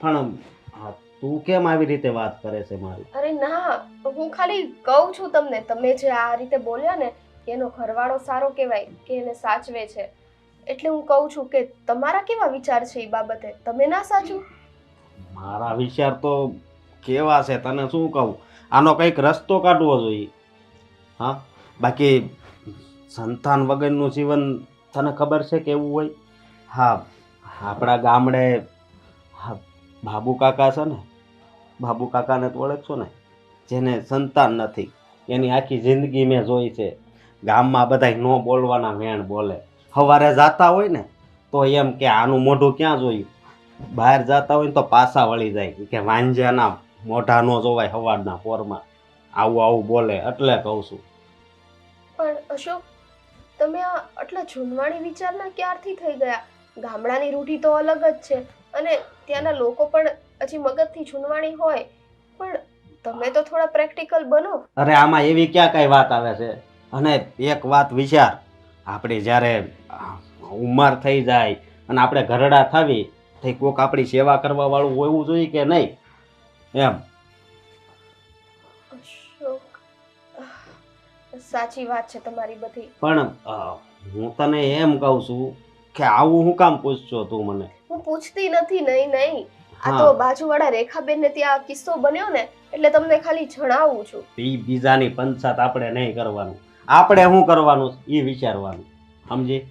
પણ હા, તું કેમ આવી રીતે વાત કરે છે મારી? અરે ના, હું ખાલી કહું છું તમને. તમે જે આ રીતે બોલ્યા ને કે એનો ઘરવાળો સારો કહેવાય કે એને સાચવે છે, એટલે હું કહું છું કે તમારા કેવા વિચાર છે એ બાબતે? તમે ના સાચું? મારા વિચાર તો કેવા છે તને શું કહું, આનો કંઈક રસ્તો કાઢવો જોઈએ. હા બાકી સંતાન વગરનું જીવન તને ખબર છે કેવું હોય? હા આપણા ગામડે હા બાબુ કાકા છે ને, બાબુ કાકાને તો ઓળખશો ને, જેને સંતાન નથી, એની આખી જિંદગી મેં જોઈ છે. ગામમાં બધાય નો બોલવાના વેણ બોલે. સવારે જાતા હોય ને તો એમ કે આનું મોઢું ક્યાં જોયું, બહાર જતા હોય ને તો પાછા વળી જાય કે વાંજ્યાના મોઢા નો જોવાય સવારના પોરમાં, આવું આવું બોલે. એટલે કહું છું. પણ અશોક, તમે આ આટલા જૂનવાણી વિચારના ક્યારથી થઈ ગયા? ગામડાની રૂઢી તો અલગ જ છે અને ત્યાંના લોકો પણ હજી મગજથી જૂનવાણી હોય, પણ તમે તો થોડા પ્રેક્ટિકલ બનો. અરે આમાં એવી ક્યાં કઈ વાત આવે છે? અને એક વાત વિચાર, આપણે જ્યારે ઉંમર થઈ જાય અને આપણે ઘરડા થવી તો કોક આપણી સેવા કરવા વાળું હોવું જોઈએ કે નહીં એમ. અશોક, સાચી વાત છે તમારી બધી. પણ હું તને એમ કહું છું કે આવું હું કામ પૂછશો તું મને? હું પૂછતી નથી. નહીં નહીં, આ હા. તો બાજુવાળા રેખાબેન ને ત્યાં કિસ્સો બન્યો ને એટલે તમને ખાલી જણાવું છું. બીજાની પંચાત આપણે નહીં કરવાનું. આપણે શું કરવાનું એ વિચારવાનું, સમજી?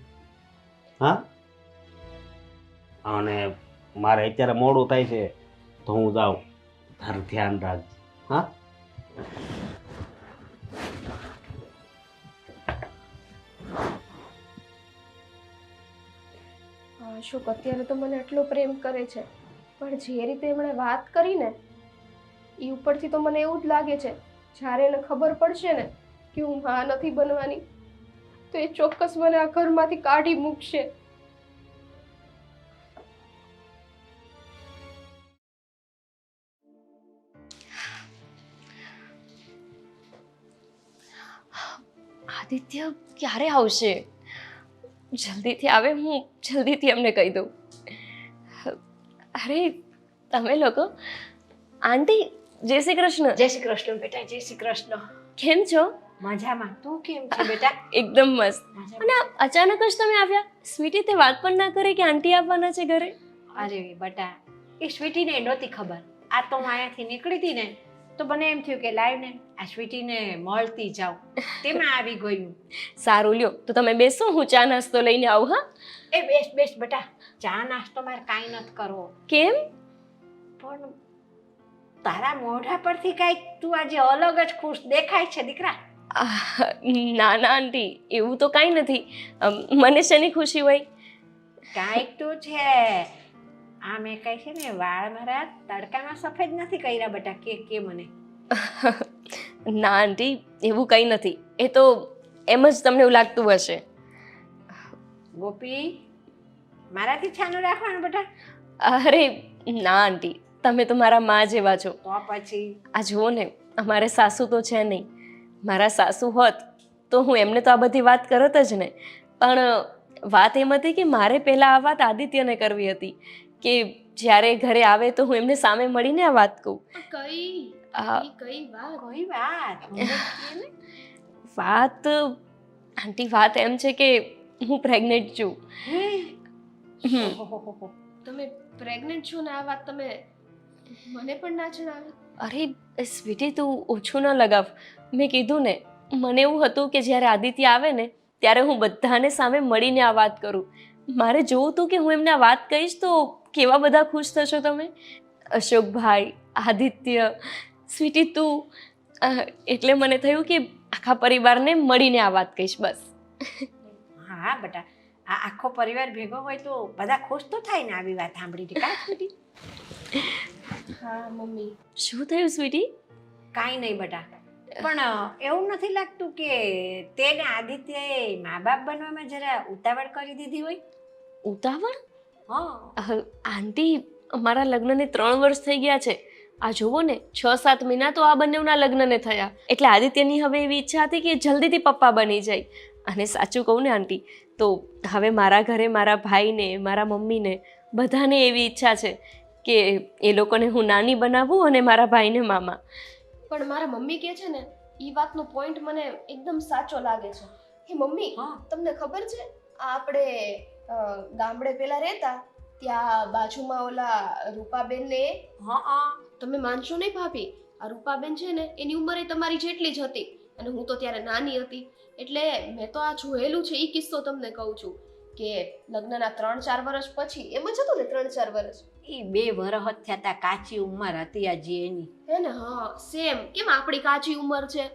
હા અને મારે અત્યારે મોડું થાય છે તો હું જાઉં. તારું ધ્યાન રાખજે. હા અશોક અત્યારે તો મને એટલો પ્રેમ કરે છે, પણ જે રીતે એમણે વાત કરી ને એ ઉપરથી તો મને એવું જ લાગે છે જ્યારે એને ખબર પડશે ને કે હું માં નથી બનવાની તો એ ચોક્કસ મને આ ઘરમાંથી કાઢી મૂકશે. આદિત્ય ક્યારે આવશે? જલ્દીથી આવે, હું જલ્દીથી એમને કહી દઉં. અરે તમે લોકો, આંટી જય શ્રી કૃષ્ણ. જય શ્રી કૃષ્ણ બેટા, જય શ્રી કૃષ્ણ. કેમ છો? મજામાં. તું કેમ છે બેટા? એકદમ મસ્ત. મજામાં. અને અચાનક જ તમે આવ્યા? સ્વીટી તે વાત પણ ના કરી કે આંટી આવવાના છે ઘરે? અરે બેટા, એ સ્વીટીને નહોતી ખબર. આ તો હું અહીંયાથી નીકળી હતી ને તો મને એમ થયું કે લાવ ને આ સ્વીટીને મળતી જાઉં, તેમાં આવી ગયું. સારું લ્યો, તો તમે બેસો, હું ચા નાસ્તો લઈને આવું. હા, એ બેસ બેસ બેટા, ચા નાસ્તો મારે કાંઈ નથી કરવો. કેમ? પણ તારા મોઢા પરથી કાંઈક તું આજે અલગ જ ખુશ દેખાય છે દીકરા. ના ના આંટી, એવું તો કાંઈ નથી. મને શેની ખુશી હોય? કાંઈક તો છે. આ મેં કઈ છે ને વાળ મારા તડકામાં સફેદ નથી કર્યા બેટા, કે મને. ના આંટી, એવું કંઈ નથી. એ તો એમ જ તમને એવું લાગતું હશે. ગોપી, મારાથી છાનું રાખવાનું બેટા. અરે ના આંટી, તમે તો મારા મા જેવા છો. તો પછી આ જુઓ ને, અમારે સાસુ તો છે નહીં. મારા સાસુ હોત તો હું એમને તો આ બધી વાત કરત જ ને. પણ વાત એમ હતી કે મારે પહેલાં આ વાત આદિત્યને કરવી હતી કે જ્યારે ઘરે આવે તો હું એમને સામે મળીને આ વાત કહું. કઈ વાત? કોઈ વાત મને કહે ને. વાત આંટી, વાત એમ છે કે હું પ્રેગ્નેન્ટ છું. હે? ઓહોહોહો. તમે પ્રેગ્નન્ટ છો ને આ વાત તમે મને પણ ના જણાવી? અરે સ્વીટી, તું ઓછું ન લગાવ. મેં કીધું ને, મને એવું હતું કે જ્યારે આદિત્ય આવે ને ત્યારે હું બધાને સામે મળીને આ વાત કરું. મારે જોવું હતું કે હું એમને આ વાત કહીશ તો કેવા બધા ખુશ થશો તમે. અશોકભાઈ, આદિત્ય, સ્વીટી, તું. એટલે મને થયું કે આખા પરિવારને મળીને આ વાત કહીશ બસ. હા બેટા, આ આખો પરિવાર ભેગો હોય તો બધા ખુશ તો થાય ને આવી વાત સાંભળીને. કાંઈ સ્વીટી? હા મમ્મી. શું થયું સ્વીટી? કાંઈ નહીં બેટા, પણ એવું નથી લાગતું કે તેને આદિત્યએ મા બાપ બનવામાં જરા ઉતાવળ કરી દીધી હોય? ઉતાવળ? હા. આંટી, અમારા લગ્નને 3 વર્ષ થઈ ગયા છે. આ જુઓ ને, 6-7 મહિના તો આ બંનેના લગ્નને થયા. એટલે આદિત્યની હવે એવી ઈચ્છા હતી કે જલ્દીથી પપ્પા બની જાય. અને સાચું કહું ને આંટી, તો હવે મારા ઘરે મારા ભાઈને, મારા મમ્મીને બધાને એવી ઈચ્છા છે કે એ લોકોને હું નાની બનાવું અને મારા ભાઈને મામા. પણ મારા મમ્મી કહે છે ને એ વાતનો પોઈન્ટ મને એકદમ સાચો લાગે છે. હે મમ્મી, હા. તમને ખબર છે આપણે ગામડે પેલા રહેતા ત્યાં બાજુમાં ઓલા રૂપાબેન ને, હા. તમે માનશો નહીં ભાભી, આ રૂપાબેન છે ને એની ઉંમર તમારી જેટલી જ હતી અને હું તો ત્યારે નાની હતી. એટલે મેં તો આ જોયેલું છે. એ કિસ્સો તમને કહું છું કે લગ્નના 3-4 વર્ષ પછી એમ જ હતું ને, 3-4 વર્ષ એ 2 વરસ થયા તા, કાચી ઉંમર હતી આજે એની. હે ને? હા, સેમ કેમ આપણી કાચી ઉંમર છે,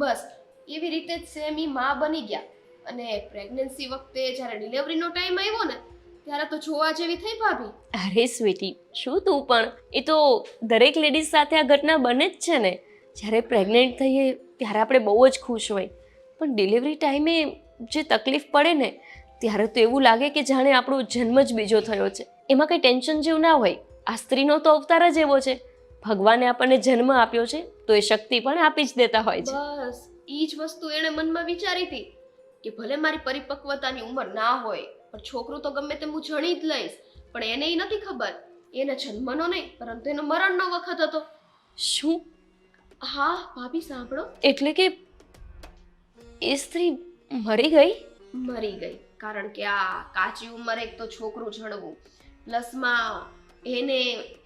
બસ એવી રીતે જ સેમ ઈ માં બની ગયા. અને પ્રેગ્નન્સી વખતે જ્યારે ડિલિવરીનો ટાઈમ આવ્યો ને ત્યારે તો જોવા જેવી થઈ ભાભી. અરે સ્વીટી, શું તું પણ! એ તો દરેક લેડીઝ સાથે આ ઘટના બને જ છે ને. જ્યારે પ્રેગ્નેન્ટ થઈએ ત્યારે આપણે બહુ જ ખુશ હોય, પણ ડિલિવરી ટાઈમે જે તકલીફ પડે ને ત્યારે તો એવું લાગે કે જાણે આપણો જન્મ જ બીજો થયો છે. એમાં કંઈ ટેન્શન જેવું ના હોય. આ સ્ત્રીનો તો અવતાર જ એવો છે. ભગવાને આપણને જન્મ આપ્યો છે તો એ શક્તિ પણ આપી જ દેતા હોય છે. બસ ઈ જ વસ્તુ એણે મનમાં વિચારી હતી કે ભલે મારી પરિપક્વતાની ઉંમર ના હોય પણ છોકરું તો ગમે તેમ હું જણી જ લઈશ. પણ એને ઈ નથી ખબર, એને જન્મનો નહીં પરંતુ એનો મરણનો વખત હતો. શું? હા ભાભી સાંભળો. એટલે કે એ સ્ત્રી મરી ગઈ? મરી ગઈ, કારણ કે આ કાચી ઉંમરે એક તો છોકરું જણવું, પ્લસમાં એને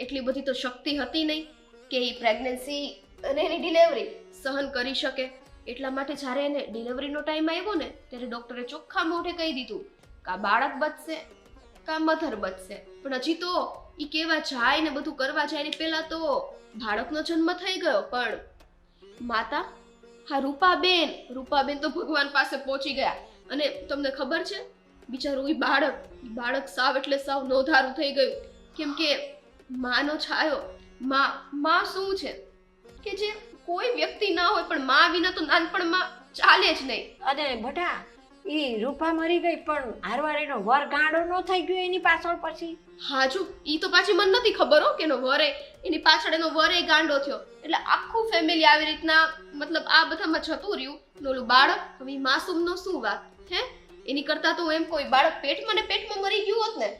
એટલી બધી તો શક્તિ હતી નહીં કે એ પ્રેગ્નન્સી અને એની ડિલિવરી સહન કરી શકે. એટલા માટે જ્યારે એને ડિલિવરીનો ટાઈમ આવ્યો ને ત્યારે ડૉક્ટરે ચોખ્ખા મોઢે કહી દીધું કે આ બાળક બચશે કાં મધર બચશે. પણ હજી તો એ કેવા જાય ને બધું કરવા જાય ને પહેલાં તો બાળકનો જન્મ થઈ ગયો. પણ માતા, હા રૂપાબેન તો ભગવાન પાસે પહોંચી ગયા. અને તમને ખબર છે બિચારું એ બાળક સાવ એટલે સાવ નોંધારું થઈ ગયું. કેમ કે માનો છાયો, માં શું છે કે જે કોઈ વ્યક્તિ ના હોય પણ માં વિના તો નાનપણમાં ચાલે જ નહીં. અને બટા, એ રૂપા મરી ગઈ પણ હારવાર એનો વર ગાંડો ન થઈ ગયો એની પાછળ પછી? હાજુ ઈ તો પાછી મને નથી ખબર હો કે એનો વરે એની પાછળ એનો વરે ગાંડો થયો એટલે આખું ફેમિલી આવી રીતના મતલબ આ બધામાં જતું રહ્યું ને ઓલું બાળક હવે માસૂમનો શું વાત હે એની કરતા તો એમ કોઈ બાળક પેટમાં ને પેટમાં મરી ગયું હોત ને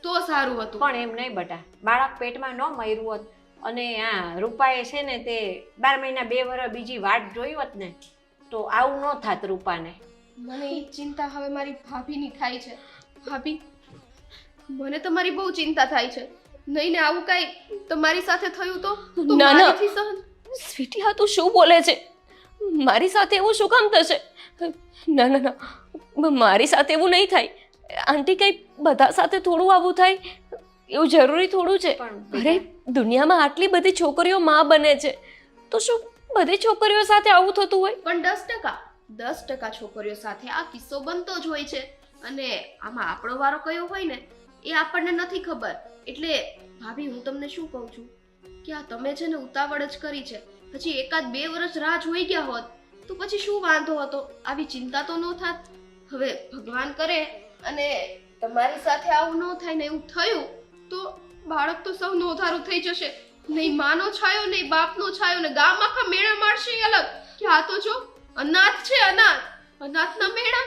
તો સારું હતું. પણ એમ નહીં બટા, બાળક પેટમાં ન મર્યું હોત અને આ રૂપાએ છે ને તે 12 મહિના 2 વર્ષ બીજી વાટ જોઈ હોત ને તો આવું ન થાત રૂપાને. મને ઈ ચિંતા હવે મારી ભાભીની થાય છે. ભાભી મને તમારી બહુ ચિંતા થાય છે. નહીં ને આવું કાંઈ તમારી સાથે થયું તો ના, ના. મારીથી સહન. સ્વીટી હા તું શું બોલે છે? મારી સાથે એવું શું કામ થશે? ના ના ના, મારી સાથે એવું નહીં થાય. આંટી કઈ બધા સાથે થોડું આવું થાય એવું જરૂરી થોડું છે? પણ અરે દુનિયામાં આટલી બધી છોકરીઓ માં બને છે તો શું બધી છોકરીઓ સાથે આવું થતું હોય? પણ 10% છોકરીઓ સાથે આ કિસ્સો બનતો જ હોય છે અને આમાં આપણો વારો કયો હોય ને એ આપણને નથી ખબર. એટલે ભાભી હું તમને શું કહું છું કે આ તમે છે ને ઉતાવળ જ કરી છે. પછી 1-2 વર્ષ રાહ જોઈ ગયા હોત તો પછી શું વાંધો હતો? આવી ચિંતા તો ન થાત. હવે ભગવાન કરે અને તમારી સાથે આવું ન થાય ને એવું થયું તો બાળક તો સૌ નોધારું થઈ જશે. નહીં માનો છાયો નહીં બાપનો છાયો ને ગામ આખા મેળા મારશે ઈ અલગ કે આ તો જો અનાથ છે અનાથના મેળા.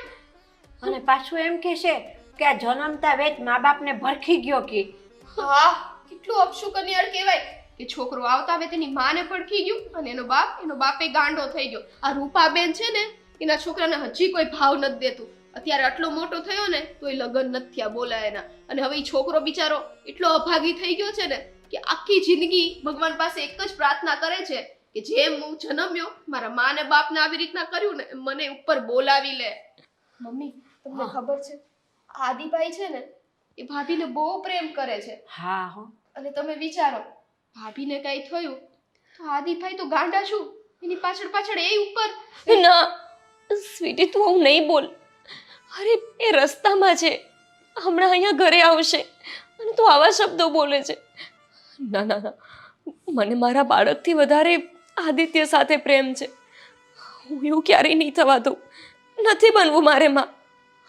અને પાછું એમ કહેશે કે આ જન્મતા વેત મા બાપને ભરખી ગયો કે. હા કેટલું અપશુકનિયાળ કહેવાય કે છોકરો આવતા હવે તેની માને પડખી ગયું અને એનો બાપે ગાંડો થઈ ગયો. આ રૂપાબેન છે ને એના છોકરાને હજી કોઈ ભાવ નથી દેતું. અત્યારે આટલો મોટો થયો ને તોય લગ્ન નથી થયા બોલા એના. અને હવે ઈ છોકરો બિચારો એટલો અભાગી થઈ ગયો છે ને કે આખી જિંદગી ભગવાન પાસે એક જ પ્રાર્થના કરે છે કે જેમ હું જન્મ્યો મારા મા ને બાપને આવી રીતના કર્યું ને એમ મને ઉપર બોલાવી લે. મમ્મી તમને ખબર છે આદિભાઈ છે ને એ ભાભીને બહુ પ્રેમ કરે છે. હા હો. અને તમે વિચારો ભાભીને કઈ થયું તો આદિભાઈ તો ગાંડા શું એની પાછળ પાછળ એ ઉપર. ના સ્વીટી તું આવું નહીં બોલ. અરે એ રસ્તામાં છે, હમણાં અહીંયા ઘરે આવશે અને તું આવા શબ્દો બોલે છે. ના ના ના, મને મારા બાળકથી વધારે આદિત્ય સાથે પ્રેમ છે. હું એવું ક્યારેય નહીં થવા દઉં. નથી બનવું મારે માં.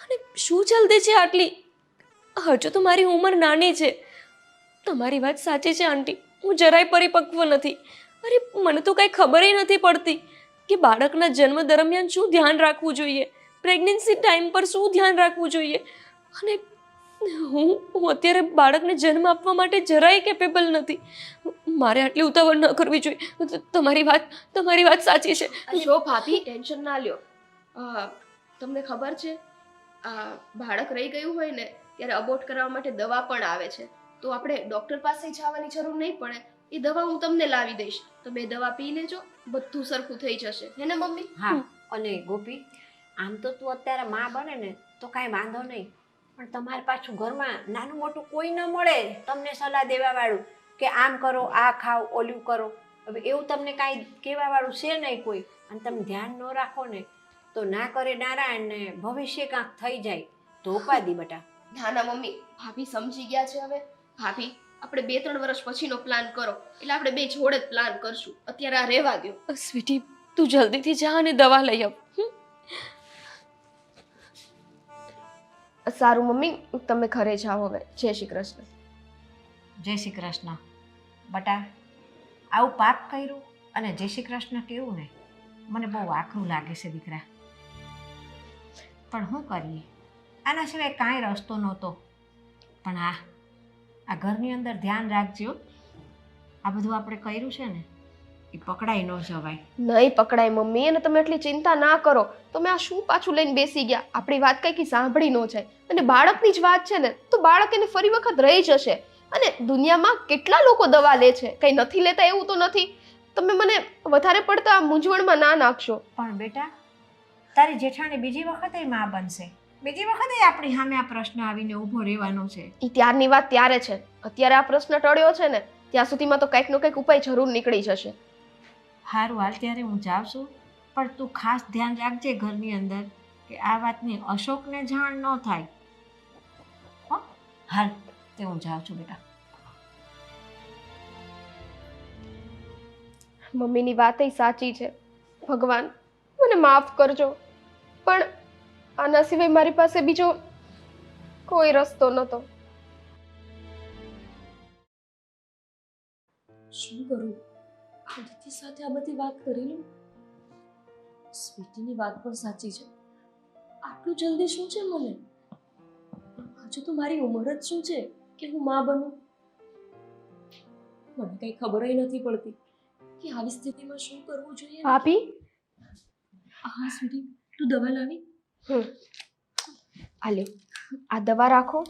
અને શું જલ્દી છે આટલી? હજુ તો મારી ઉંમર નાની છે. તમારી વાત સાચી છે આંટી, હું જરાય પરિપક્વ નથી. અરે મને તો કાંઈ ખબર નથી પડતી કે બાળકના જન્મ દરમિયાન શું ધ્યાન રાખવું જોઈએ, પ્રેગ્નન્સી ટાઈમ પર શું ધ્યાન રાખવું જોઈએ. અને હું અત્યારે બાળકને જન્મ આપવા માટે જરાય કેપેબલ નથી. મારે આટલી ઉતાવળ ન કરવી જોઈએ. તમારી વાત સાચી છે. જો ભાભી ટેન્શન ના લ્યો. તમને ખબર છે આ બાળક રહી ગયું હોય ને ત્યારે અબોર્ટ કરવા માટે દવા પણ આવે છે. તો આપણે ડોક્ટર પાસે જવાની જરૂર નહીં પડે. એ દવા હું તમને લાવી દઈશ. તમે એ દવા પી લેજો, બધું સરખું થઈ જશે. હે ને મમ્મી? હા. અને ગોપી આમ તો તું અત્યારે માં બને ને તો કાંઈ વાંધો નહીં, પણ તમારે પાછું ઘરમાં નાનું મોટું કોઈ ન મળે તમને સલાહ દેવા વાળું કે આમ કરો, આ ખાઓ, ઓલું કરો. હવે એવું તમને કાંઈ કહેવા વાળું છે નહીં કોઈ, અને તમે ધ્યાન ન રાખો ને તો ના કરે નારાયણ ને ભવિષ્ય કાંક થઈ જાય તો ઉપાદી બટા. ના ના મમ્મી, ભાભી સમજી ગયા છે હવે. ભાભી આપણે 2-3 વર્ષ પછીનો પ્લાન કરો એટલે આપણે બે જોડે જ પ્લાન કરશું. અત્યારે આ રહેવા દો. સ્વીટી તું જલ્દીથી જા અને દવા લઈ આવ. સારું મમ્મી, તમે ઘરે જાઓ હવે. જય શ્રી કૃષ્ણ. જય શ્રી કૃષ્ણ. બટા આવું પાપ કર્યું અને જય શ્રી કૃષ્ણ કેવું ને મને બહુ આખરું લાગે છે દીકરા. પણ શું કરીએ, આના સિવાય કાંઈ રસ્તો નહોતો. પણ આ ઘરની અંદર ધ્યાન રાખજો. આ બધું આપણે કર્યું છે ને એ પકડાઈ ન જવાય. નહીં પકડાય મમ્મી, અને તમે એટલી ચિંતા ના કરો. તમે આ શું પાછું લઈને બેસી ગયા? આપણી વાત કઈ સાંભળી ન જાય. અને બાળકની જ વાત છે ને તો બાળક એને ફરી વખત રહી જશે. અને દુનિયામાં કેટલા લોકો દવા લે છે, કઈ નથી લેતા એવું તો નથી. તમે મને વધારે પડતા મૂંઝવણમાં ના નાખશો. પણ બેટા તારી જેઠાણી બીજી વખતે માં બનશે, બીજી વખતે આપણી સામે આ પ્રશ્ન આવીને ઊભો રહેવાનો છે. એ ત્યારની વાત ત્યારે છે. અત્યારે આ પ્રશ્ન ટળ્યો છે ને ત્યાં સુધીમાં તો કંઈક નો કંઈક ઉપાય જરૂર નીકળી જશે. સારું હાલ ત્યારે હું જાઉં છું, પણ તું ખાસ ધ્યાન રાખજે ઘરની અંદર કે આ વાતની અશોકને જાણ ન થાય. હો હાલ તે હું જાઉં છું બેટા. મમ્મીની વાત સાચી છે. ભગવાન મને માફ કરજો, પણ આના સિવાય મારી પાસે બીજો કોઈ રસ્તો નહોતો. શું કરું? આદિત્ય સાથે આ બધી વાત કરી લઉં. સ્વીટીની વાત પણ સાચી છે. આટલું જલ્દી શું છે મને? હજુ તો મારી ઉંમર જ શું છે કે હું માં બનું? મને કઈ ખબર નથી પડતી કે આવી સ્થિતિમાં શું કરવું જોઈએ. ભાભી, હા સ્વીટી, તું દવા લાવી? હાલે આ દવા રાખો.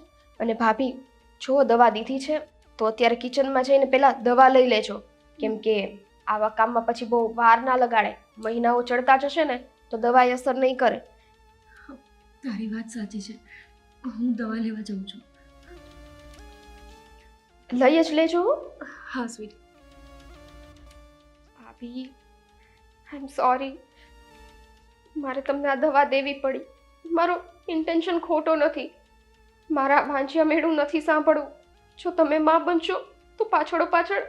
અને ભાભી, જો દવા દીધી છે તો અત્યારે કિચનમાં જઈને પહેલા દવા લઈ લેજો, કેમ કે આવા કામમાં પછી બહુ વાર ના લગાડે. મહિનાઓ ચડતા જશે ને તો દવાએ અસર નહીં કરે. તારી વાત સાચી છે, હું દવા લેવા જાઉં છું. લઈ જ લેજો. હા સ્વીટી. ભાભી, આઈ એમ સોરી. મારે તમને આ દવા દેવી પડી. મારો ઇન્ટેન્શન ખોટો નથી. મારા વાંચ્યા મેળું નથી સાંભળવું. જો તમે માં બનશો તો પાછળ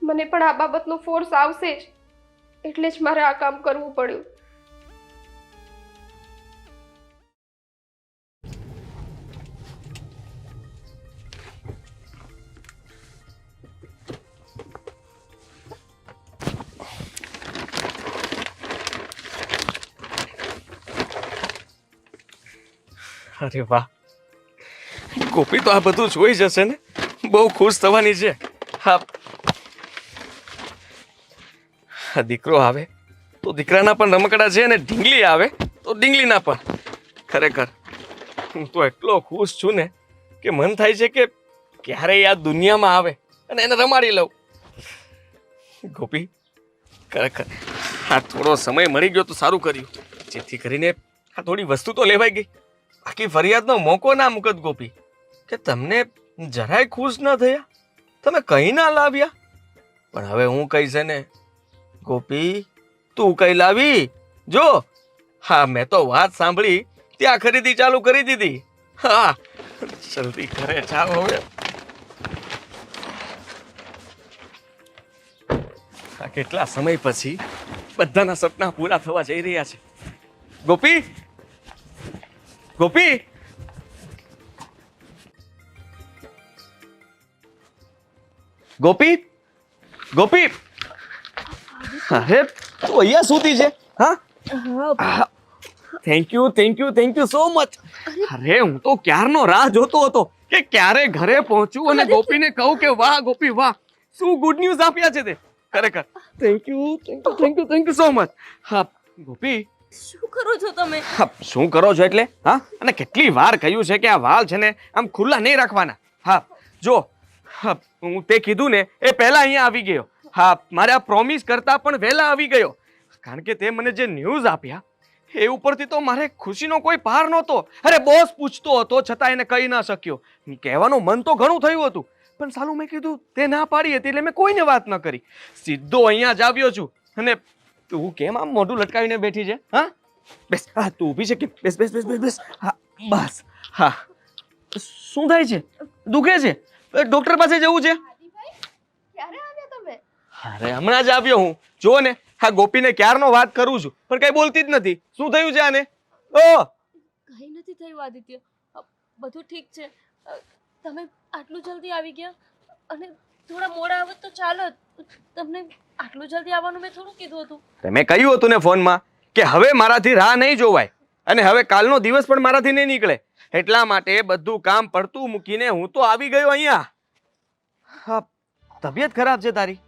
મને પણ આ બાબતનો ફોર્સ આવશે જ. એટલે જ મારે આ કામ કરવું પડ્યું. અરે વાહ, ગોપી તો આ બધું જોઈ જશે ને, બહુ ખુશ થવાની છે. હા, દીકરો આવે તો દીકરાના પણ રમકડા છે, અને ઢીંગલી આવે તો ઢીંગલીના પણ. ખરેખર હું તો એટલો ખુશ છું ને કે મન થાય છે કે ક્યારેય આ દુનિયામાં આવે અને એને રમાડી લઉં. ગોપી, ખરેખર આ થોડો સમય મળી ગયો તો સારું કર્યું, જેથી કરીને આ થોડી વસ્તુ તો લેવાઈ ગઈ. બાકી ફરિયાદનો મોકો ના મુકત ગોપી, કે તમને જરાય ખુશ ન થયા, તમે કઈ ના લાવ્યા. પણ હવે હું કહીશ ને ગોપી, તું કઈ લાવી જો. હા, મેં તો વાત સાંભળી ત્યાં ખરીદી ચાલુ કરી દીધી. હા, જલ્દી ઘરે જાઓ હવે. આ કેટલા સમય પછી બધાના સપના પૂરા થવા જઈ રહ્યા છે. ગોપી, ગોપી, ગોપી, ગોપી, અરે તું અહીંયા સૂતી છે? હા, thank you, thank you, thank you so much. અરે હું તો ક્યારનો રાહ જોતો હતો કે ક્યારે ઘરે પહોંચું અને ગોપીને કહું કે વાહ ગોપી વાહ, શું ગુડ ન્યૂઝ આપ્યા છે તે. ખરેખર thank you, thank you, thank you, thank you so much. હા ગોપી, શું કરો છો તમે? હા, શું કરો છો એટલે? હા, અને કેટલી વાર કહ્યું છે કે આ વાલ છે ને આમ ખુલ્લા નહીં રાખવાના. હા જો, હા, હું તે કીધું ને એ પહેલા અહીંયા આવી ગયો. હા, મારે આ પ્રોમિસ કરતા પણ વહેલા આવી ગયો, કારણ કે તે મને જે ન્યૂઝ આપ્યા એ ઉપરથી તો મારે ખુશીનો કોઈ પાર નહોતો. અરે બોસ પૂછતો હતો છતાં એને કહી ના શક્યો. કહેવાનું મન તો ઘણું થયું હતું, પણ સાલું મેં કીધું તે ના પાડી હતી એટલે મેં કોઈને વાત ન કરી. સીધો અહીંયા જ આવ્યો છું. અને તું કેમ આમ મોઢું લટકાવીને બેઠી છે? હા, બેસ. હા, તું ઊભી છે કે? બેસ બેસ બેસ બેસ બેસ. હા બસ. હા, શું થાય છે? દુખે છે? ડોક્ટર પાસે જવું છે? ક્યારે આવ્યા તમે? અરે હમણાં જ આવ્યો હું. જો ને હા, ગોપીને ક્યારનો વાત કરું છું પણ કઈ બોલતી જ નથી. શું થયું છે આને? કંઈ નથી થયું આદિત્ય, બધું ઠીક છે. તમે આટલું જલ્દી આવી ગયા, અને થોડા મોડા આવત તો ચાલો. તમને આટલું જલ્દી આવવાનું મેં થોડું કીધું હતું. તમે કહ્યું હતું ને ફોનમાં કે હવે મારાથી રાહ નહીં જોવાય, અને હવે કાલનો દિવસ પણ મારાથી નહીં નીકળે. એટલા માટે બધું કામ પડતું મૂકીને હું તો આવી ગયો અહીંયા. હા, તબિયત ખરાબ છે તારી?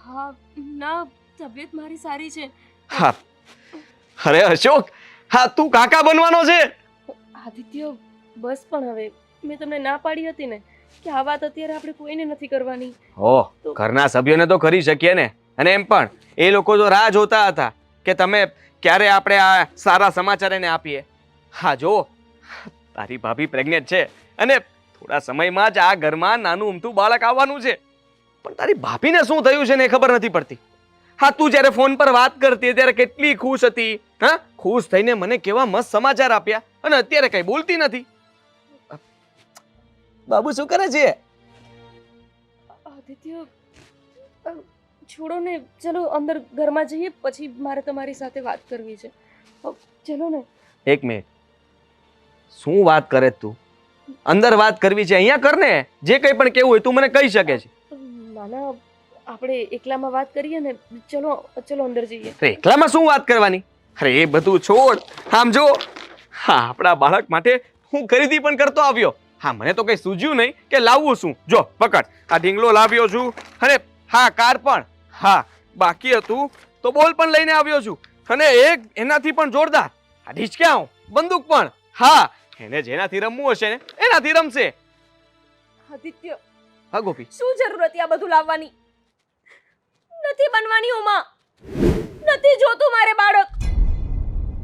હા ના, તબિયત મારી સારી છે. હા, અરે અશોક, હા તું કાકા બનવાનો છે? આદિત્ય બસ, પણ હવે મેં તમને ના પાડી હતી ને કે આ વાત અત્યારે આપણે કોઈને નથી કરવાની. ઓહ, ઘરના સભ્યોને તો કરી શકીએ ને. અને એમ પણ એ લોકો તો રાહ જોતા હતા કે તમે ક્યારે આપણે આ સારા સમાચાર એને આપીએ. હા જો, તારી ભાભી પ્રેગ્નેન્ટ છે અને થોડા સમયમાં જ આ ઘરમાં નાનું ઉમતું બાળક આવવાનું છે. પણ તારી ભાભીને શું થયું છે ને એ ખબર નથી પડતી. હા, તું જ્યારે ફોન પર વાત કરતી ત્યારે કેટલી ખુશ હતી. હા, ખુશ થઈને મને કેવા મસ્ત સમાચાર આપ્યા, અને અત્યારે કઈ બોલતી નથી. બાબુ શું કરે છે? આદિત્ય છોડો ને, ચલો અંદર ઘરમાં જઈએ, પછી મારે તમારી સાથે વાત કરવી છે. ચલો ને. એક મિનિટ, શું વાત કરે તું? અંદર વાત કરવી છે અહીંયા કર ને. જે કંઈ પણ કેવું હોય તું મને કહી શકે છે. નાના આપણે એકલામાં વાત કરીએ ને. ચલો ચલો અંદર જઈએ. અરે એકલામાં શું વાત કરવાની? અરે એ બધું છોડ. આમ જો, હા આપણા બાળક માટે હું ખરીદી પણ કરતો આવ્યો. હા મને તો કઈ સૂઝ્યું નહીં કે લાવવું શું. જો પકડ, આ ઢીંગલો લાવ્યો છું, અને હા કાર પણ, હા બાકી હતું તો બોલ પણ લઈને આવ્યો છું, અને એક એનાથી પણ જોરદાર આ ઢીચક્યાઓ બંદૂક પણ. હા એને જેનાથી રમવું હશે ને એનાથી રમશે. આદિત્ય, હા ગોપી, શું જરૂર હતી આ બધું લાવવાની? નથી બનવાની ઉમા, નથી જોતું મારે બાળક.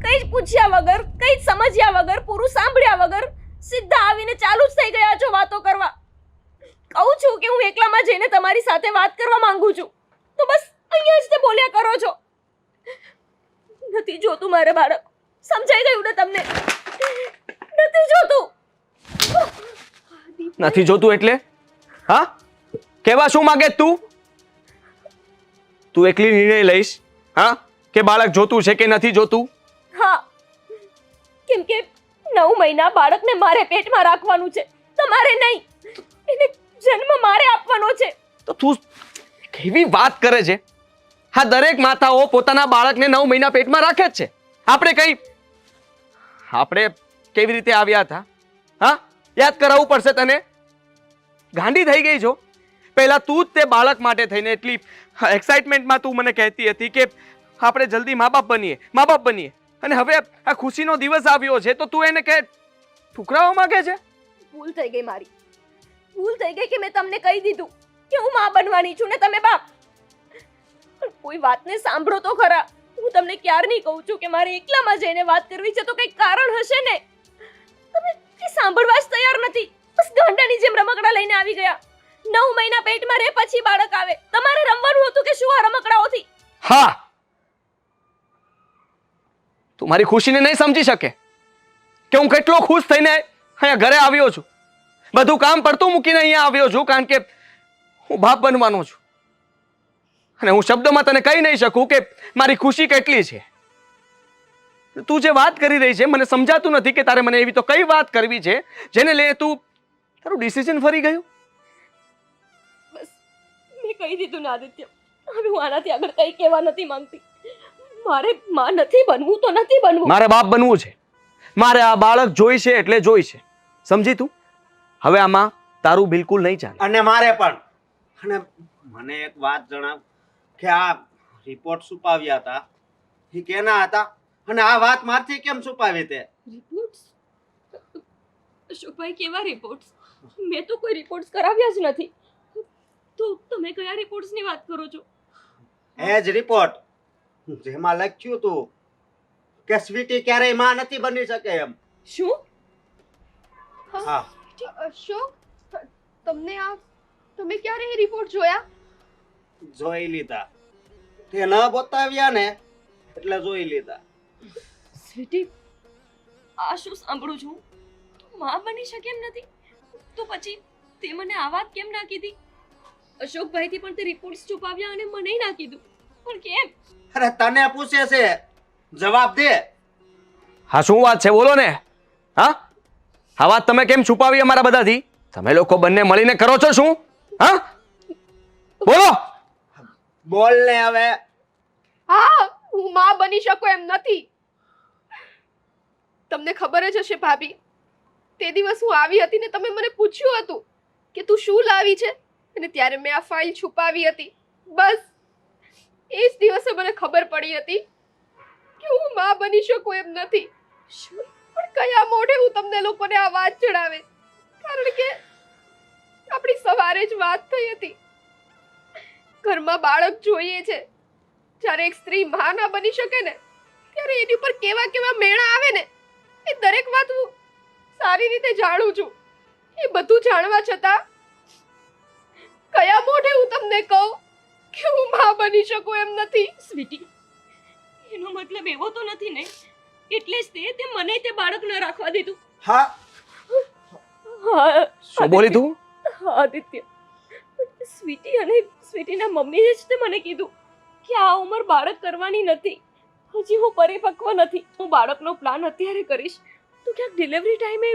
કઈ જ પૂછ્યા વગર, કઈ જ સમજ્યા વગર, પૂરું સાંભળ્યા વગર સીધા આવીને ચાલુ જ થઈ ગયા છો વાતો કરવા. કહું છું કે હું એકલામાં જઈને તમારી સાથે વાત કરવા માંગુ છું, તો બસ અહીંયા જ તે બોલ્યા કરો છો. નથી જોતું મારે બાળક. સમજાઈ ગયું ને તમને? નથી જોતું. નથી જોતું એટલે? હા કેવા શું માંગે તું? તું એકલી નિર્ણય લઈશ હા કે બાળક જોતું છે કે નથી જોતું? હા, કેમ કે 9 મહિના બાળકને મારે પેટમાં રાખવાનું છે, તમારે નહીં. એને જન્મ મારે આપવાનો છે. તો તું કેવી વાત કરે છે? હા દરેક માતાઓ પોતાના બાળકને 9 મહિના પેટમાં રાખે જ છે. આપણે કેવી રીતે આવ્યા હતા? હા યાદ કરાવવું પડશે તને. ગાંડી થઈ ગઈ છો. પહેલા તું જ તે બાળક માટે થઈને એટલી એક્સાઇટમેન્ટમાં તું મને કહેતી હતી કે આપણે જલ્દી મા બાપ બનીએ, અને હવે આ ખુશીનો દિવસ આવ્યો છે તો તું એને કહે ઠુકરાવવા માંગે છે? ભૂલ થઈ ગઈ મારી. ભૂલ થઈ ગઈ કે મેં તમને કહી દીધું કે હું માં બનવાની છું ને તમે બાપ. પણ કોઈ વાતને સાંભળો તો ખરા. હું તમને ક્યારની કહું છું કે મારે એકલામાં જઈને વાત કરવી છે, તો કંઈક કારણ હશે ને. તમે એ સાંભળવા જ તૈયાર નથી. બસ ગાંડાની જેમ રમકડા લઈને આવી ગયા. 9 મહિના પેટમાં રહે પછી બાળક આવે. તમારે રમવાનું હતું કે શું આ રમકડાઓથી? હા તું મારી ખુશીને નહીં સમજી શકે કે હું કેટલો ખુશ થઈને અહીંયા ઘરે આવ્યો છું. બધું કામ પડતું મૂકીને અહીંયા આવ્યો છું, કારણ કે હું બાપ બનવાનો છું. અને હું શબ્દોમાં તને કહી નહીં શકું કે મારી ખુશી કેટલી છે. તું જે વાત કરી રહી છે મને સમજાતું નથી કે તારે મને એવી તો કઈ વાત કરવી છે જેને લઈને તું તારું ડિસિઝન ફરી ગયું. બસ મેં કહી દીધું ને આદિત્ય. હવે હું આનાથી આગળ કંઈ કહેવા નથી માંગતી. મારે માં નથી બનવું તો નથી બનવું. મારે બાપ બનવું છે. મારે આ બાળક જોઈશે એટલે જોઈશે. સમજી તું? હવે આમાં તારું બિલકુલ નહીં ચાલે. અને મારે પણ. અને મને એક વાત જણાવ કે આ રિપોર્ટ છુપાવ્યા હતા એ કેના હતા, અને આ વાત મારથી કેમ છુપાવી તે? રિપોર્ટ્સ? અશોકભાઈ કેવા રિપોર્ટ્સ? મેં તો કોઈ રિપોર્ટ્સ કરાવ્યા જ નથી. તો તમે કયા રિપોર્ટ્સની વાત કરો છો? એ જ રિપોર્ટ જેમાં લખ્યું હતું કે સ્વીટી ક્યારેય માં નથી બની શકે એમ. શું? હા અશોક, તમે ક્યારે એ રિપોર્ટ જોયા? જોઈ લીધા. તે ન બતાવ્યા ને એટલે જોઈ લીધા. સ્વીટી, આ શું સાંભળું છું? તું માં બની શકે એમ નથી, તો પછી તે મને આ વાત કેમ ના કીધી? અશોકભાઈથી પણ તે રિપોર્ટ્સ છુપાવ્યા અને મને ના કીધું, પણ કેમ? અરે તને પૂછે છે, જવાબ દે. હા શું વાત છે બોલો ને. હા આ વાત તમે કેમ છુપાવી અમારા બધાથી? તમે લોકો બંને મળીને કરો છો શું? હા બોલો. બોલ ને હવે. હા, હું માં બની શકું એમ નથી. તમને ખબર જ હશે ભાભી, તે દિવસ હું આવી હતી ને તમે મને પૂછ્યું હતું કે તું શું લાવી છે, અને ત્યારે મેં આ ફાઇલ છુપાવી હતી. બસ એ જ દિવસે મને ખબર પડી હતી કે હું માં બની શકું એમ નથી. શું? પણ કયા મોઢે હું તમને લોકોને આ વાત જણાવે? કારણ કે આપણી સવારે જ વાત થઈ હતી. ઘરમાં બાળક જોઈએ છે. જ્યારે એક સ્ત્રી માં ના બની શકે ને, ત્યારે એની ઉપર કેવા કેવા મેણા આવે ને, એ દરેક વાત હું સારી રીતે જાણું છું. એ બધું જાણવા છતાં કયા મોઢે હું તમને કહું કે હું માં બની શકું એમ નથી? સ્વીટી, એનો મતલબ એવો તો નથી ને એટલે જ તે મને તે બાળક ન રાખવા દીધું? હા હા શું બોલી તું? આદિત્ય, સ્વીટી અને સ્વીટીના મમ્મીએ જ તે મને કીધું કે આ ઉંમર બાળક કરવાની નથી. હજી હું પરિપક્વ નથી. હું બાળકનો પ્લાન અત્યારે કરીશ તો ક્યાંક ડિલિવરી ટાઈમે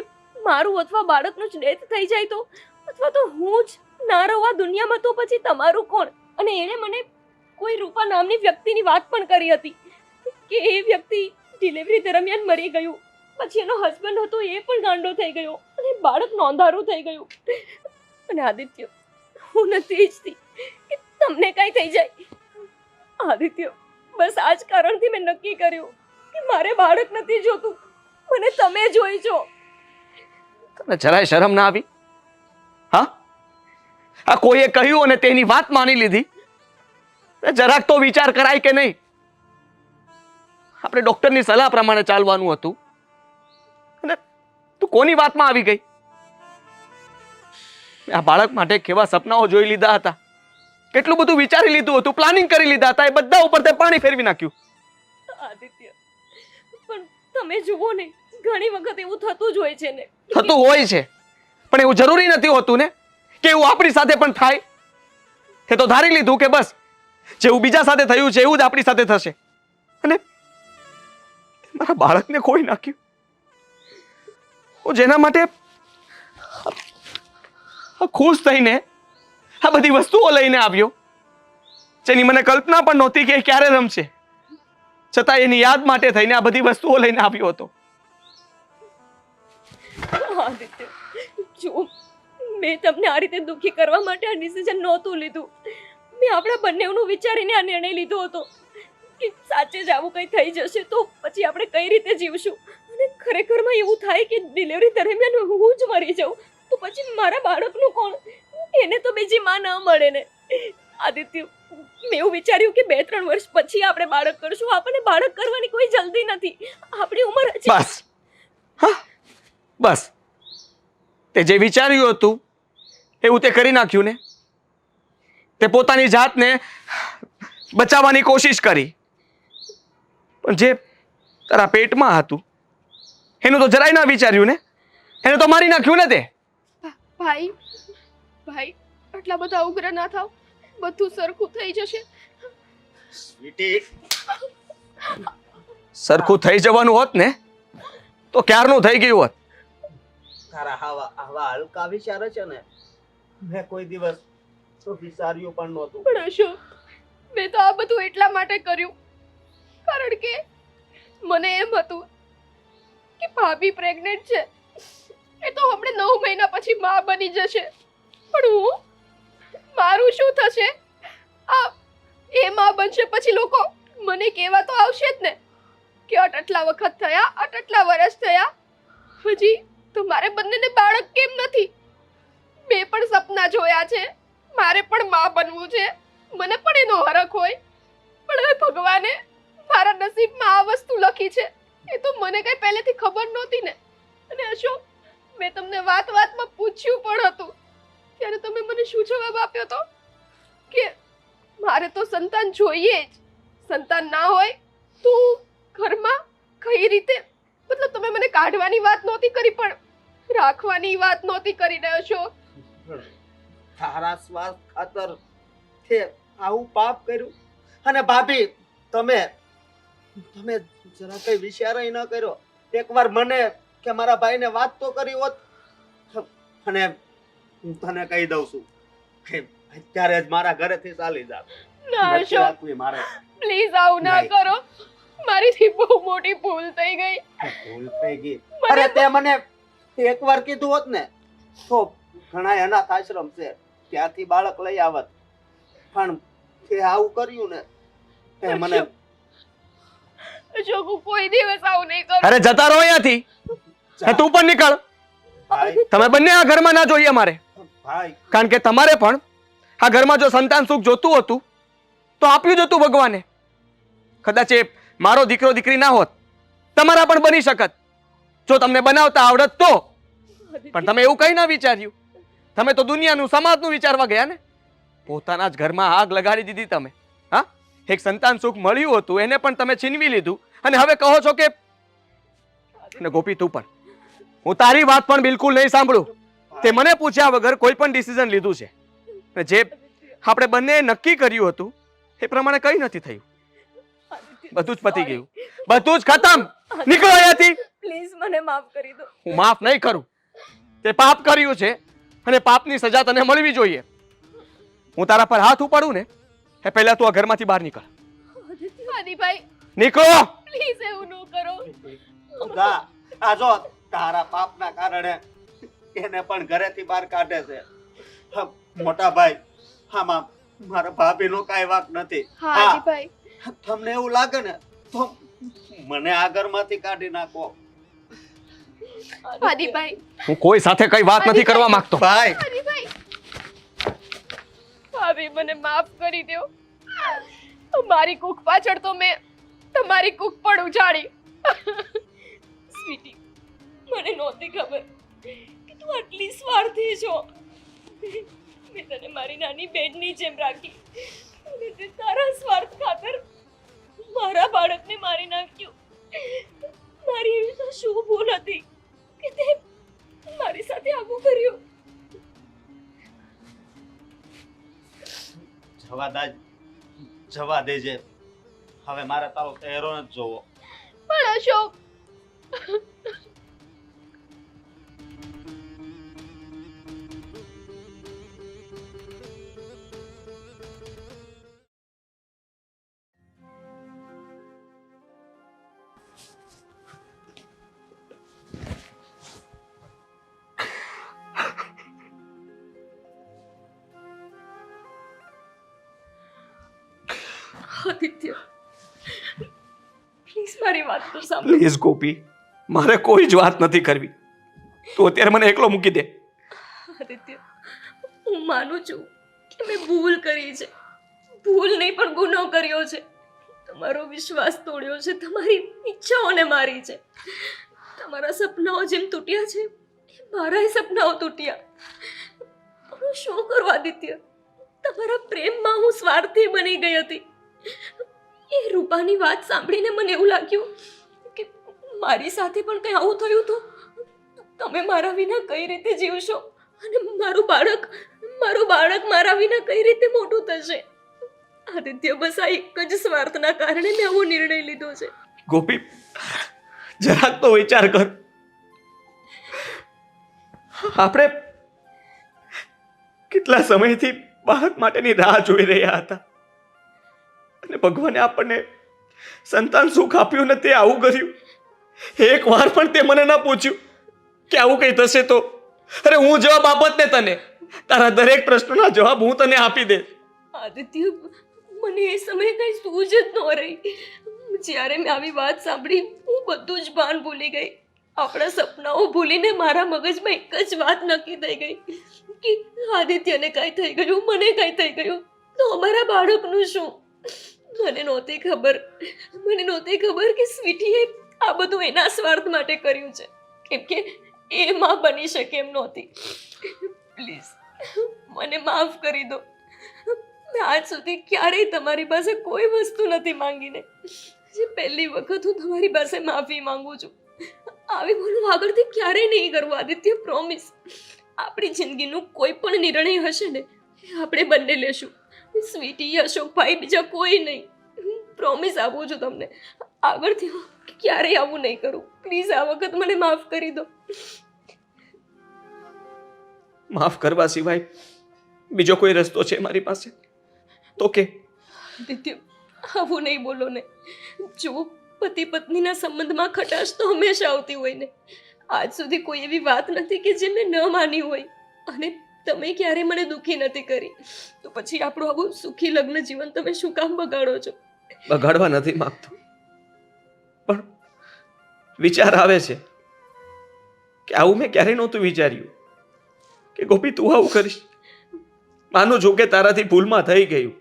મારું અથવા બાળકનું જ ડેથ થઈ જાય તો, અથવા તો હું જ ના રહું આ દુનિયામાં, તો પછી તમારું કોણ? અને એણે મને કોઈ રૂપા નામની વ્યક્તિની વાત પણ કરી હતી કે એ વ્યક્તિ ડિલિવરી દરમિયાન મરી ગયું. પછી એનો હસબન્ડ હતો એ પણ ગાંડો થઈ ગયો અને બાળક નોંધારું થઈ ગયું. અને આદિત્ય, હું નથી ઈચ્છતી કે તમને કાંઈ થઈ જાય. આદિત્ય, બસ આ જ કારણથી મેં નક્કી કર્યું કે મારે બાળક નથી જોતું, મને તમે જોઈ છો. તને જરાય શરમ ના આવી? હા, આ કોઈએ કહ્યું અને તેની વાત માની લીધી? જરાક તો વિચાર કરાય કે નહીં? આપણે ડોક્ટરની સલાહ પ્રમાણે ચાલવાનું હતું અને તું કોની વાતમાં આવી ગઈ? આ બાળક માટે કેવા સપનાઓ જોઈ લીધા હતા, કેટલું બધું વિચારી લીધું હતું, પ્લાનિંગ કરી લીધા હતા, એ બધા ઉપર તે પાણી ફેરવી નાખ્યું. આદિત્ય, પણ તમે જુઓ ને, ઘણી વખત એવું થતું જ હોય છે ને. થતું હોય છે, પણ એવું જરૂરી નથી હોતું ને કે એવું આપણી સાથે પણ થાય. તે તો ધારી લીધું કે બસ જેવું બીજા સાથે થયું છે એવું જ આપણી સાથે થશે, અને મારા બાળકને ખોઈ નાખ્યું. હું જેના માટે ખુશ થઈને આ બધી વસ્તુઓ લઈને આવ્યો, જેની મને કલ્પના પણ નહોતી કે એ ક્યારે રમશે, છતાં એની યાદ માટે થઈને આ બધી વસ્તુઓ લઈને આવ્યો હતો. આદિત્ય, જો મેં તમને આ રીતે દુઃખી કરવા માટે આ ડિસિઝન નહોતું લીધું. મેં આપણા બંનેનું વિચારીને આ નિર્ણય લીધો હતો કે સાચે જ આવું કંઈ થઈ જશે તો પછી આપણે કઈ રીતે જીવશું. અને ખરેખરમાં એવું થાય કે ડિલિવરી દરમિયાન હું જ મરી જાઉં તો પછી મારા બાળકનું કોણ? એને તો બીજી માં ન મળે ને. આદિત્ય, મેં એવું વિચાર્યું કે 2-3 વર્ષ પછી આપણે બાળક કરશું. આપણને બાળક કરવાની કોઈ જલ્દી નથી, આપણી ઉંમર હજી. બસ, હા બસ, તે જે વિચાર્યું હતું એવું તે કરી નાખ્યું ને. તે પોતાની જાતને બચાવવાની કોશિશ કરી, પણ જે તારા પેટમાં હતું એનું તો જરાય ના વિચાર્યું ને. એને તો મારી નાખ્યું ને તે. ભાઈ, આટલા બધા ઉગ્ર ના થાવ, બધું સરખું થઈ જશે. સ્વીટી, સરખું થઈ જવાનું હોત ને તો ક્યારનું થઈ ગયું હોત. તારા આવા હલકા વિચાર છે ને, મેં કોઈ દિવસ તો વિચાર્યું પણ નહોતું. પણ અશોક, મેં તો આ બધું એટલા માટે કર્યું કારણ કે મને એમ હતું કે ભાભી પ્રેગ્નેન્ટ છે, એ તો હમણાં 9 મહિના પછી માં બની જશે. પણ મારું શું થશે? એ માં બનશે પછી લોકો મને કહેવા તો આવશે જ ને કે આટલા વખત થયા, આટલા વર્ષ થયા, હજી તો મારે બંનેને બાળક કેમ નથી? મેં પણ સપના જોયા છે, મારે પણ માં બનવું છે, મને પણ એનો હરખ હોય. પણ હવે ભગવાને મારા નસીબમાં આ વસ્તુ લખી છે, એ તો મને કઈ પહેલેથી ખબર નહોતી ને. અને અશોક, મેં તમને વાતમાં પૂછ્યું પણ હતું, ત્યારે તમે મને શું જવાબ આપ્યો હતો કે મારે તો સંતાન જોઈએ જ, સંતાન ના હોય તો ઘરમાં કઈ રીતે, મતલબ તમે મને કાઢવાની વાત નહોતી કરી પણ રાખવાની વાત નહોતી કરી ને અશોક. તારા સ્વાર્થ ખાતર તે આવું પાપ કર્યું. અને ભાભી, તમે જરા કઈ વિચાર ન કર્યો? એકવાર મને કે મારા ભાઈને વાત તો કરી હોત. અને હું તને કહી દઉં છું કે અત્યારે જ મારા ઘરેથી ચાલી જા. ના અશોક, મારે પ્લીઝ આવું ના કરો, મારીથી બહુ મોટી ભૂલ થઈ ગઈ. ભૂલ થઈ ગઈ. અરે તે મને એકવાર કીધું હોત ને તો ઘણા અનાથ આશ્રમ છે ત્યાંથી બાળક લઈ આવત, પણ તે આવું કર્યું ને તે મને. અશોક, હું કોઈ દિવસ આવું નહીં કરું. અરે જતા રહો અહીંયાથી, તું પણ નીકળ. ભાઈ, તમે બંને આ ઘરમાં ના જોઈએ મારે, ભાઈ, કારણ કે તમારે પણ આ ઘરમાં જો સંતાન સુખ જોતું હતું તો આપ્યું જ હતું ભગવાને. કદાચ એ મારો દીકરો દીકરી ના હોત, તમારા પણ બની શકત જો તમને બનાવતા આવડત તો. પણ તમે એવું કઈ ના વિચાર્યું, તમે તો દુનિયાનું સમાજનું વિચારવા ગયા ને. પોતાના જ ઘરમાં આગ લગાડી દીધી તમે. હા, એક સંતાન સુખ મળ્યું હતું એને પણ તમે છીનવી લીધું, અને હવે કહો છો કે. અને ગોપી, તું પણ, હું તારી વાત પણ બિલકુલ નહીં સાંભળું. તે મને પૂછ્યા વગર કોઈ પણ ડિસિઝન લીધું છે, અને જે આપણે બંને નક્કી કર્યું હતું એ પ્રમાણે કંઈ નથી થયું. બધું જ પતી ગયું, બધું જ ખતમ. નીકળો અહીંયાથી. પ્લીઝ મને માફ કરી દો. હું માફ નહીં કરું. તે પાપ કર્યું છે અને પાપની સજા તને મળવી જોઈએ. હું તારા પર હાથ ઉપાડું ને એ પહેલા તું આ ઘરમાંથી બહાર નીકળ. આદિભાઈ નીકળો. પ્લીઝ એવું ન કરો. જા, આ જો તારા પાપના કારણે એને પણ ઘરેથી બહાર કાઢે છે. હા, મોટા ભાઈ, આમાં મારા ભાભીનો કાંઈ વાંક નથી. હા હા, આદિભાઈ તમને એવું લાગે ને તો મને આ ઘરમાંથી કાઢી નાખો. આદિભાઈ હું કોઈ સાથે કઈ વાત નથી કરવા માંગતો. ભાઈ, આદિભાઈ ભાભી મને માફ કરી દો. મારી કૂક પાછળ તો મેં તમારી કૂક પણ ઉજાડી. સ્વીટી, મને નહોતી ખબર કે તું આટલી સ્વાર્થી છો. મેં તને મારી નાની બહેનની જેમ રાખી અને તે તારા સ્વાર્થ ખાતર મારા બાળકને મારી નાખ્યું. મારી એવી તો શું ભૂલ હતી કે તે મારી સાથે આવું કર્યું? જવા દેજે. હવે મારે તારો ચહેરો નથી જોવો. પણ અશોક આદિત્ય, પ્લીઝ મારી વાત તો સાંભળ. પ્લીઝ ગોપી, મારે કોઈ જ વાત નથી કરવી. તું અત્યારે મને એકલો મૂકી દે. આદિત્ય, હું માનું છું કે મેં ભૂલ કરી છે. ભૂલ નહીં પણ ગુનો કર્યો છે. તમારો વિશ્વાસ તોડ્યો છે, તમારી ઈચ્છાઓને મારી છે. તમારા સપનાઓ જેમ તૂટ્યા છે મારા સપનાઓ તૂટ્યા. હું શું કરું આદિત્ય? તમારા પ્રેમમાં હું સ્વાર્થી બની ગઈ હતી. એ રૂપાની વાત સાંભળીને મને એવું લાગ્યું કે મારી સાથે પણ કંઈ આવું થયું તો તમે મારા વિના કઈ રીતે જીવશો અને મારું બાળક મારા વિના કઈ રીતે મોટું થશે? આદિત્ય, બસ આ એક જ સ્વાર્થના કારણે મેં આવો નિર્ણય લીધો છે. ગોપી, જરાક તો વિચાર કર. આપણે કેટલા સમયથી બાળક માટેની રાહ જોઈ રહ્યા હતા અને ભગવાને આપણને સંતાન સુખ આપ્યું ને તે આવું કર્યું. એક વાર પણ તે મને ના પૂછ્યું કે આવું કઈ થશે તો. અરે હું જવાબ આપત ને તને. તારા દરેક પ્રશ્નોના જવાબ હું તને આપી દે. આદિત્ય, મને એ સમયે કઈ સૂઝ જ ન રહી. જ્યારે મેં આવી વાત સાંભળી હું બધું જ ભાન ભૂલી ગઈ. આપણા સપનાઓ ભૂલીને મારા મગજમાં એક જ વાત નક્કી થઈ ગઈ કે આદિત્યને કઈ થઈ ગયું, મને કઈ થઈ ગયું તો અમારા બાળકનું શું? મને નહોતી ખબર કે સ્વીટીએ આ બધું એના સ્વાર્થ માટે કર્યું છે, કેમ કે એ માં બની શકે એમ નહોતી. પ્લીઝ મને માફ કરી દો. મેં આજ સુધી ક્યારેય તમારી પાસે કોઈ વસ્તુ નથી માંગીને. જે પહેલી વખત હું તમારી પાસે માફી માંગુ છું. આવી ભૂલ આગળથી ક્યારેય નહીં કરું આદિત્ય, પ્રોમિસ. આપણી જિંદગીનું કોઈ પણ નિર્ણય હશે ને એ આપણે બંને લેશું. સ્વીટી, અશોકભાઈ, બીજા કોઈ નહીં. પ્રોમિસ આપું છું તમને. આગળથી હું ક્યારેય આવું નહીં કરું. પ્લીઝ આ વખત મને માફ કરી દો. માફ કરવા સિવાય બીજો કોઈ રસ્તો છે મારી પાસે તો કે? આદિત્ય, આવું નહીં બોલો ને. જો પતિ પત્નીના સંબંધમાં ખટાશ તો હંમેશા આવતી હોય ને. આજ સુધી કોઈ એવી વાત નથી કે જે મેં ન માની હોય અને તમે ક્યારે મને દુઃખી નથી કરી. તો પછી આપણું આવું સુખી લગ્ન જીવન તમે શું કામ બગાડો છો? બગાડવા નથી માંગતો, પણ વિચાર આવે છે કે આવું મેં ક્યારેય નહોતું વિચાર્યું કે ગોપી તું આવું કરીશ. માનું છું કે તારાથી ભૂલમાં થઈ ગયું.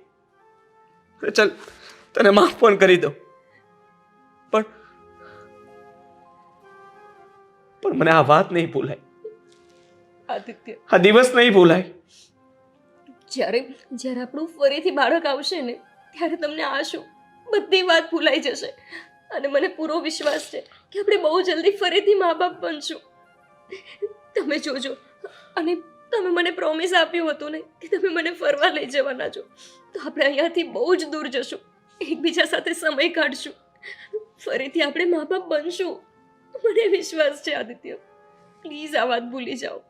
ચાલ, તને માફ પણ કરી દઉં, પણ મને આ વાત નહીં ભૂલાય. આદિત્ય, આ દિવસ નહીં ભૂલાય. જ્યારે આપણું ફરીથી બાળક આવશે ને ત્યારે તમને આ શું બધી વાત ભૂલાઈ જશે. અને મને પૂરો વિશ્વાસ છે કે આપણે બહુ જલ્દી ફરીથી મા બાપ બનશું. તમે જોજો. અને તમે મને પ્રોમિસ આપ્યું હતું ને કે તમે મને ફરવા લઈ જવાના છો, તો આપણે અહીંયાથી બહુ જ દૂર જશું. એકબીજા સાથે સમય કાઢશું, ફરીથી આપણે મા બાપ બનશું. મને વિશ્વાસ છે આદિત્ય, પ્લીઝ આ વાત ભૂલી જાઓ.